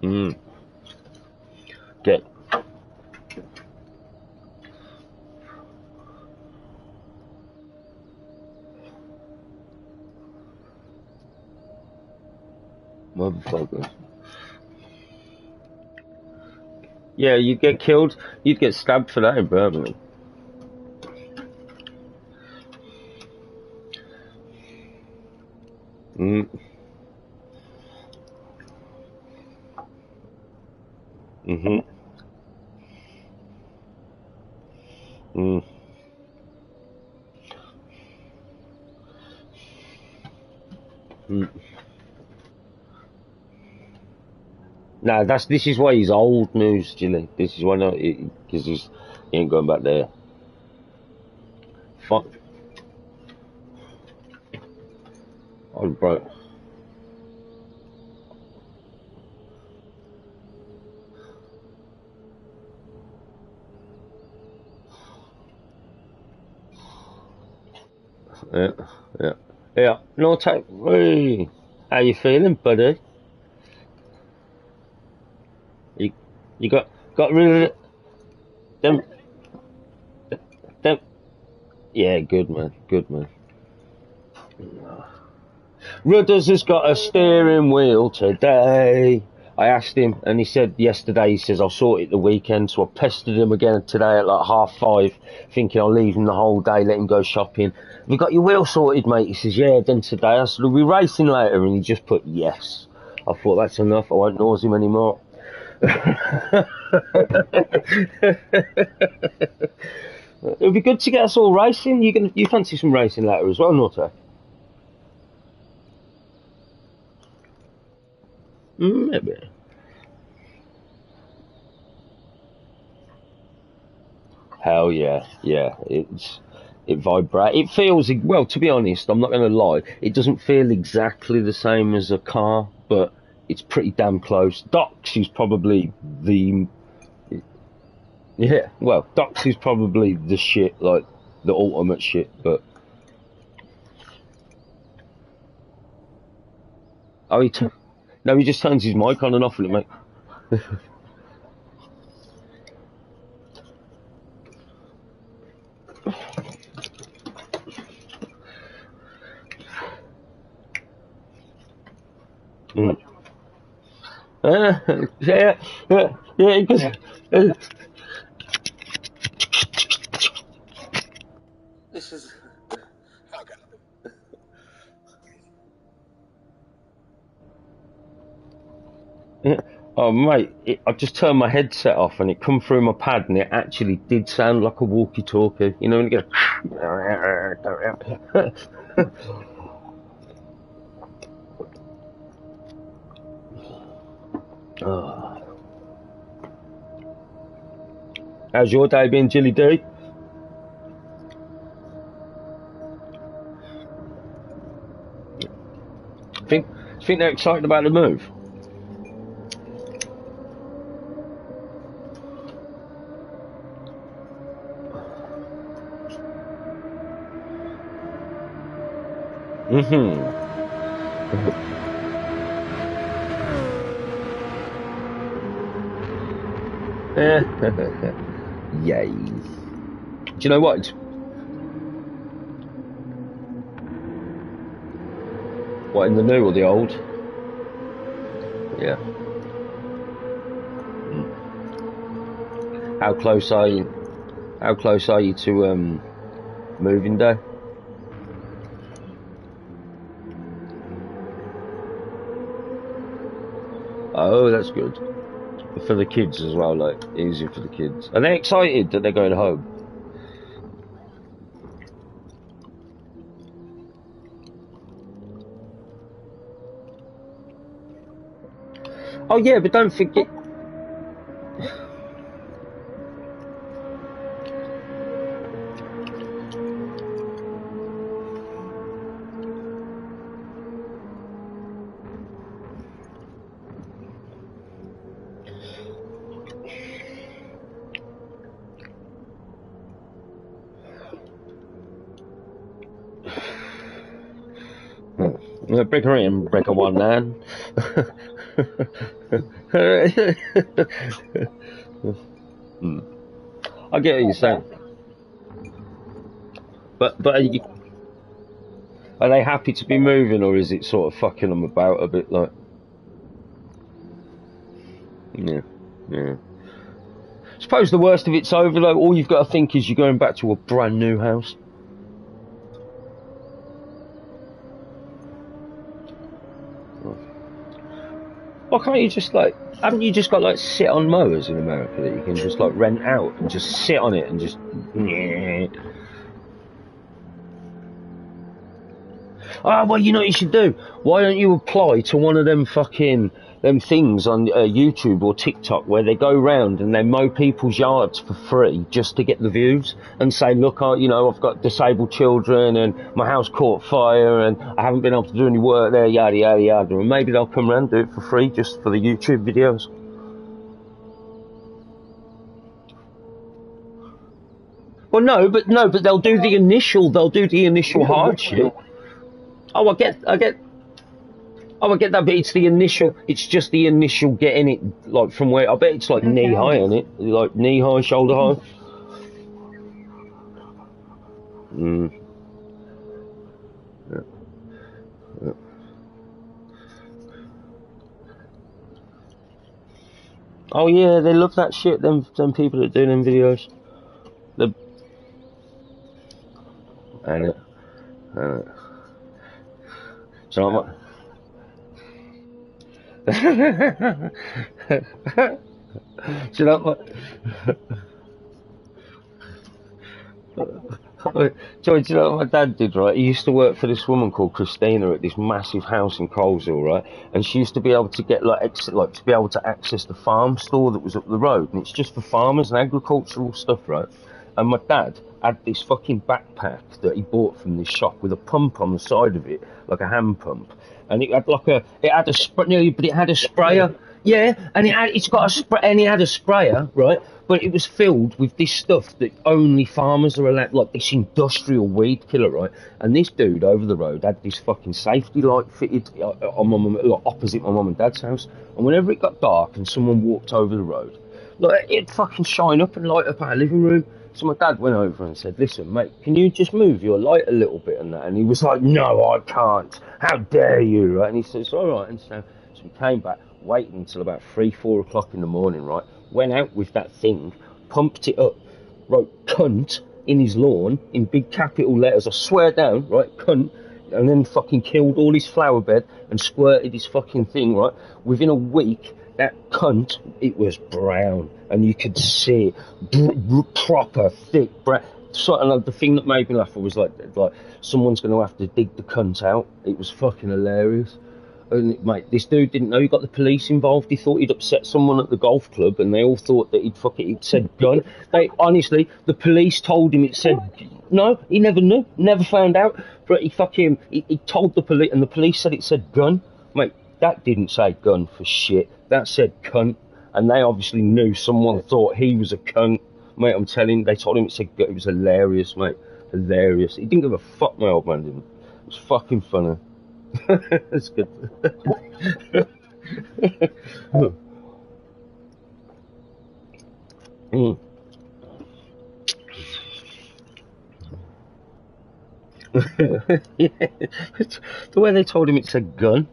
Mm. Get. Motherfucker. Yeah, you'd get killed. You'd get stabbed for that in Birmingham. Mm. Mhm. Mm. Mm. No, this is why he's old news, Jilly. This is why because he ain't going back there. Fuck. I'm broke. Yeah, yeah, yeah. No take. Hey, how you feeling, buddy? You, you got rid of them, them. Yeah, good man, good man. Rudders has got a steering wheel today. I asked him, and he said yesterday. He says I'll sort it the weekend. So I pestered him again today at like 5:30, thinking I'll leave him the whole day, let him go shopping. Have you got your wheel sorted, mate? He says, yeah, done today. I said, we'll be racing later, and he just put yes. I thought that's enough. I won't nose him anymore. It'll be good to get us all racing. You fancy some racing later as well, Norte? Maybe. Hell yeah, yeah. It vibrates. It feels well. To be honest, I'm not going to lie. It doesn't feel exactly the same as a car, but it's pretty damn close. Docs is probably the Well, Docs is probably the shit, like the ultimate shit. But oh, no, he just turns his mic on and off, and it mate. Mm. Yeah, because this is. Yeah. Oh mate, I just turned my headset off and it come through my pad and it actually did sound like a walkie-talkie. You know when you go. Oh. How's your day been, Jilly D? Think they're excited about the move? Mm-hmm. Yay. Do you know what? What, in the new or the old? Yeah. Mm. How close are you? How close are you to moving day? Oh, that's good. For the kids as well, like easier for the kids. Are they excited that they're going home? Oh yeah, but don't forget. Bring her in, breaker one man. I get what you're saying, but are they happy to be moving, or is it sort of fucking them about a bit, like? Yeah, yeah. Suppose the worst of it's over, though. All you've got to think is you're going back to a brand new house. Why can't you just haven't you just got sit on mowers in America that you can just rent out and just sit on it and just. Ah, well, you know what you should do? Why don't you apply to one of them fucking them things on YouTube or TikTok where they go round and they mow people's yards for free just to get the views and say, look, you know, I've got disabled children and my house caught fire and I haven't been able to do any work there, yada, yada, yada. And maybe they'll come round and do it for free just for the YouTube videos. Well, no, but they'll do the initial hardship. Oh, I get that, but it's the initial. It's just the initial getting it, like from where. I bet it's like knee high, isn't it? Like knee high, shoulder high. Yeah. Yeah. Oh yeah, they love that shit. Them people that do them videos. And so I'm. Do you know what? Joy, do you know what my dad did, right? He used to work for this woman called Christina at this massive house in Coleshill, right? And she used to be able to get to be able to access the farm store that was up the road, and it's just for farmers and agricultural stuff, right? And my dad had this fucking backpack that he bought from this shop with a pump on the side of it, like a hand pump, and it had but it had a sprayer. Yeah, and it's got a spray, and it had a sprayer, right? But it was filled with this stuff that only farmers are allowed, like this industrial weed killer, right? And this dude over the road had this fucking safety light fitted opposite my mum and dad's house. And whenever it got dark and someone walked over the road, like it'd fucking shine up and light up our living room. So my dad went over and said, "Listen, mate, can you just move your light a little bit and that?" And he was like, "No, I can't. How dare you?" Right? And he said, "It's all right." And so we came back, waited until about 3-4 o'clock in the morning, right? Went out with that thing, pumped it up, wrote "cunt" in his lawn in big capital letters. I swear down, right, "cunt," and then fucking killed all his flower bed and squirted his fucking thing, right? Within a week, that cunt, it was brown, and you could see it, proper thick brown. So, and the thing that made me laugh was like someone's going to have to dig the cunt out. It was fucking hilarious. And mate, this dude didn't know he got the police involved. He thought he'd upset someone at the golf club, and they all thought that he'd said gun. Honestly, the police told him it said no. He never knew, never found out. But he told the police, and the police said it said gun. Mate, that didn't say gun for shit. That said cunt, and they obviously knew someone thought he was a cunt. Mate, I'm telling you, they told him it said gun. It was hilarious, mate. Hilarious. He didn't give a fuck, my old man didn't. It was fucking funny. That's good. Yeah. The way they told him it's a gun.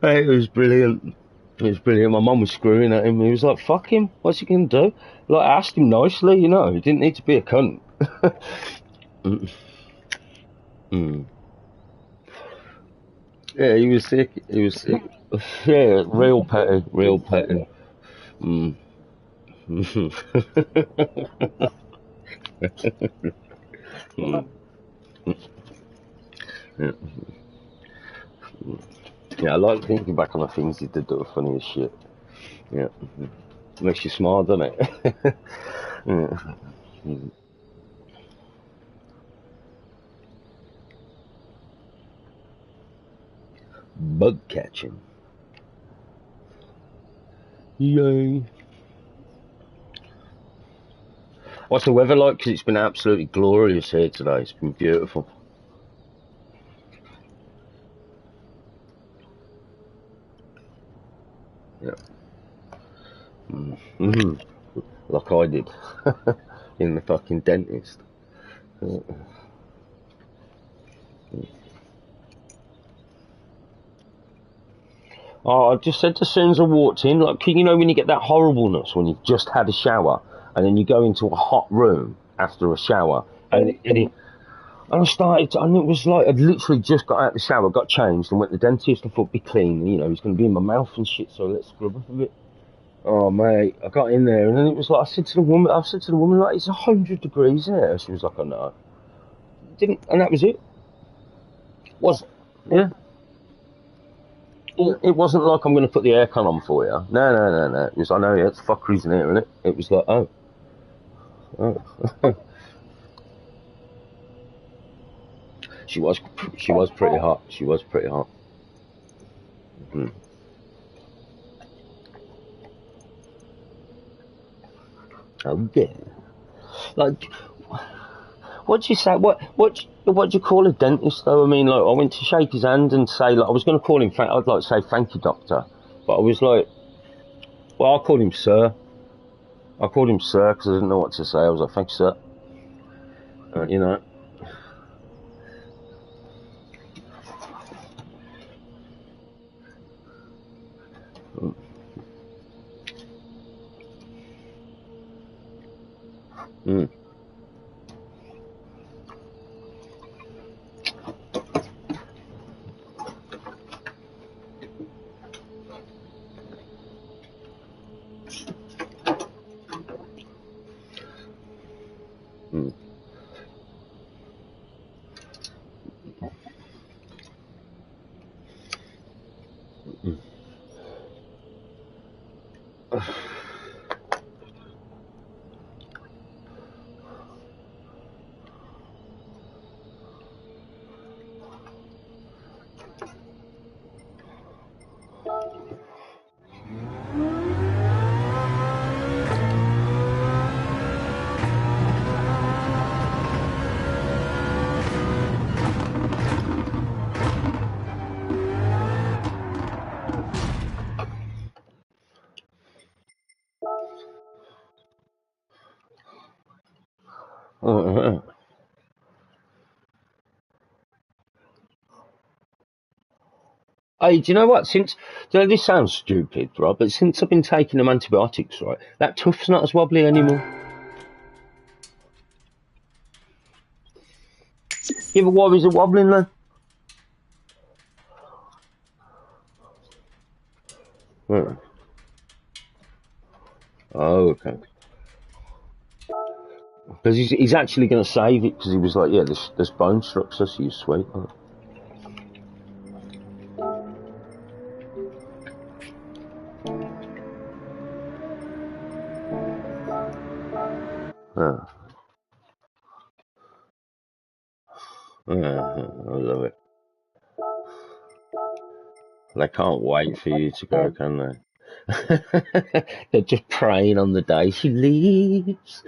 It was brilliant. It was brilliant. My mum was screwing at him. He was like, "Fuck him. What's he gonna do?" Like, I asked him nicely, you know. He didn't need to be a cunt. Yeah, he was sick. He was sick. Yeah, real petty. Real petty. Mm. Mm. Yeah. Yeah, I like thinking back on the things he did that were funny as shit. Yeah. Makes you smile, doesn't it? Yeah. Bug catching. Yay. What's the weather like? Because it's been absolutely glorious here today. It's been beautiful. Yeah. Mm-hmm. Like I did in the fucking dentist. Oh, I just said as soon as I walked in, like, you know when you get that horribleness when you've just had a shower and then you go into a hot room after a shower and I started, and it was like I'd literally just got out of the shower, got changed and went to the dentist and thought, be clean, you know, he's going to be in my mouth and shit, so let's scrub up a bit. Oh mate, I got in there and then it was like I said to the woman, like, it's 100 degrees in here. She was like, I know. Didn't, and that was it. Was yeah. It wasn't like I'm going to put the aircon on for you. No. It was, I know, yeah, it's fuckeries in here, isn't it? It was like, oh. She was pretty hot. She was pretty hot. Mm. Oh yeah. Like, what do you say? What do you call a dentist though? I mean, like, I went to shake his hand and say, like, I was going to call him. I'd like to say thank you, doctor, but I was like, well, I called him sir. I called him sir because I didn't know what to say. I was like, thank you, sir. You know. Mm. Mm. Mm. Hey, do you know what? This sounds stupid, right? But since I've been taking them antibiotics, right, that tuff's not as wobbly anymore. You ever worries of wobbling, then? Yeah. Oh, okay. Because he's actually going to save it because he was like, yeah, this bone structure, so you sweet. Yeah. I love it. They can't wait for you to go, can they? They're just praying on the day she leaves.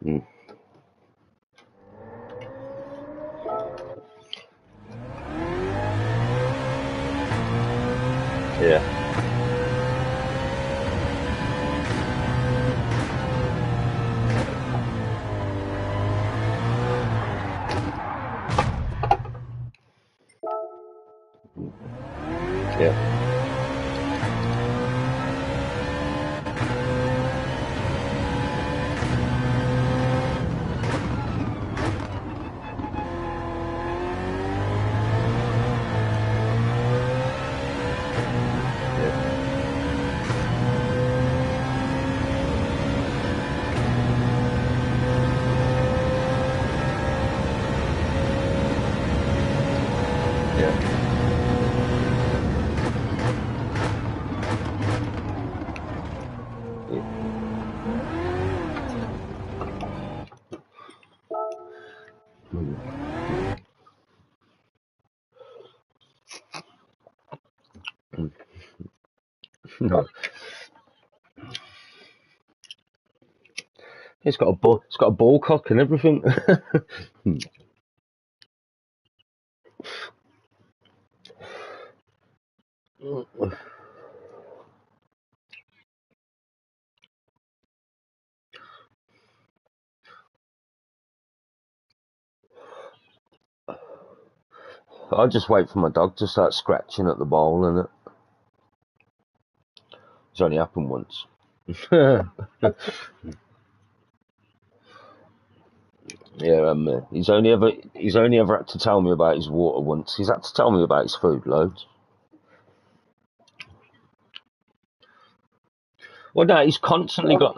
Mm. Yeah. Yeah. Yeah. Yeah. No. It's got a ball cock and everything. I just wait for my dog to start scratching at the bowl, and it's only happened once. Yeah, he's only ever had to tell me about his water once. He's had to tell me about his food loads. Well, no, he's constantly got.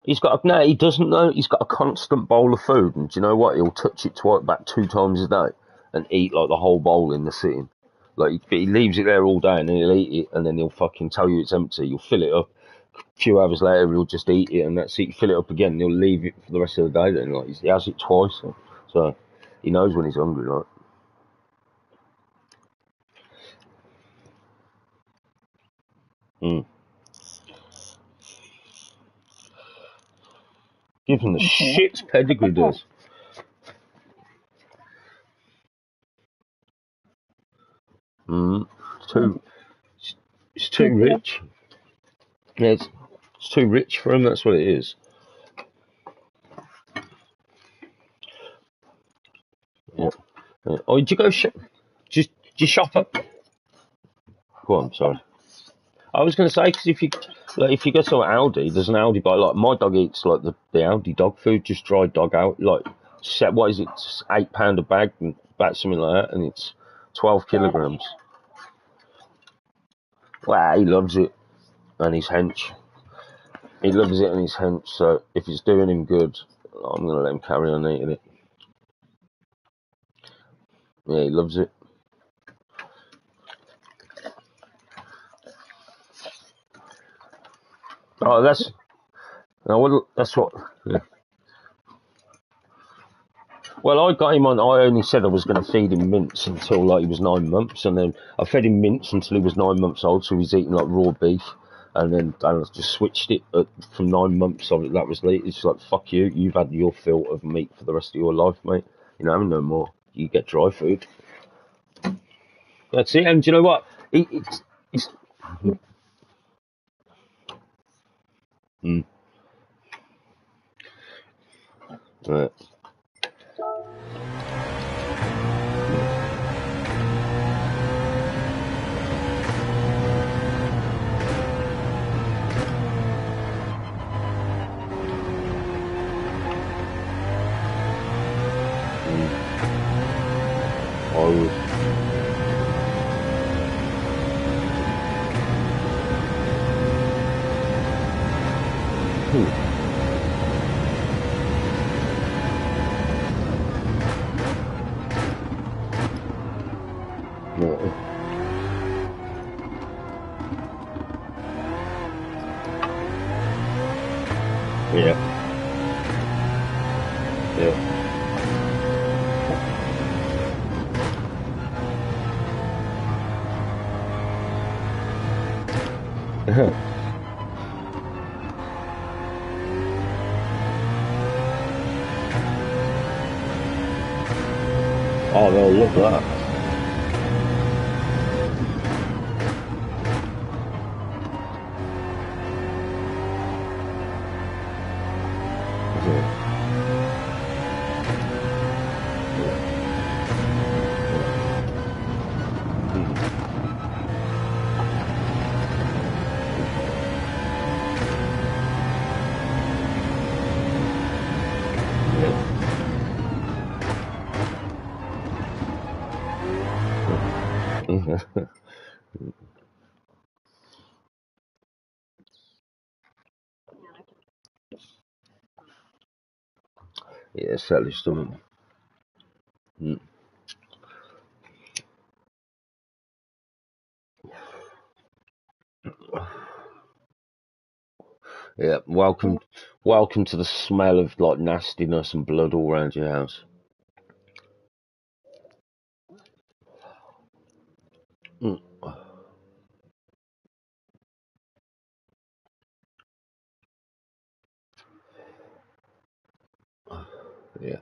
He's got no. He doesn't know. He's got a constant bowl of food, and do you know what? He'll touch it about 2 times a day, and eat like the whole bowl in the sitting. Like he leaves it there all day, and then he'll eat it, and then he'll fucking tell you it's empty. You'll fill it up. A few hours later, he'll just eat it, and that's it. You fill it up again, and he'll leave it for the rest of the day. Then, like he has it twice, so he knows when he's hungry. Like, mm. Gives him the shit pedigree does. Mm. It's too rich. Yeah, it's too rich for him. That's what it is. Yeah. Oh, did you go shop? Did you shop up? Go on, sorry. I was going to say because if you go to Aldi, there's an Aldi buy. Like my dog eats like the Aldi dog food, just dried dog out. Like set, what is it? £8 a bag, and about something like that, and it's 12 kilograms. Wow, he loves it, and he's hench. He loves it and he's hench. So if it's doing him good, I'm going to let him carry on eating it. Yeah, he loves it. Oh, that's what. Yeah. Well, I got him on. I only said I was going to feed him mince until like he was 9 months, and then I fed him mince until he was 9 months old. So he's eating like raw beef, and then I just switched it from 9 months. So that was late. It's like fuck you. You've had your fill of meat for the rest of your life, mate. You know, no more. You get dry food. That's it. And do you know what? It's mm, right. I was. Yeah. Yeah. Yeah. Oh, they'll love that. Yeah. Yeah. Yeah, sadly, stomach. Mm. Yeah, welcome to the smell of like nastiness and blood all around your house. Mm. Yeah.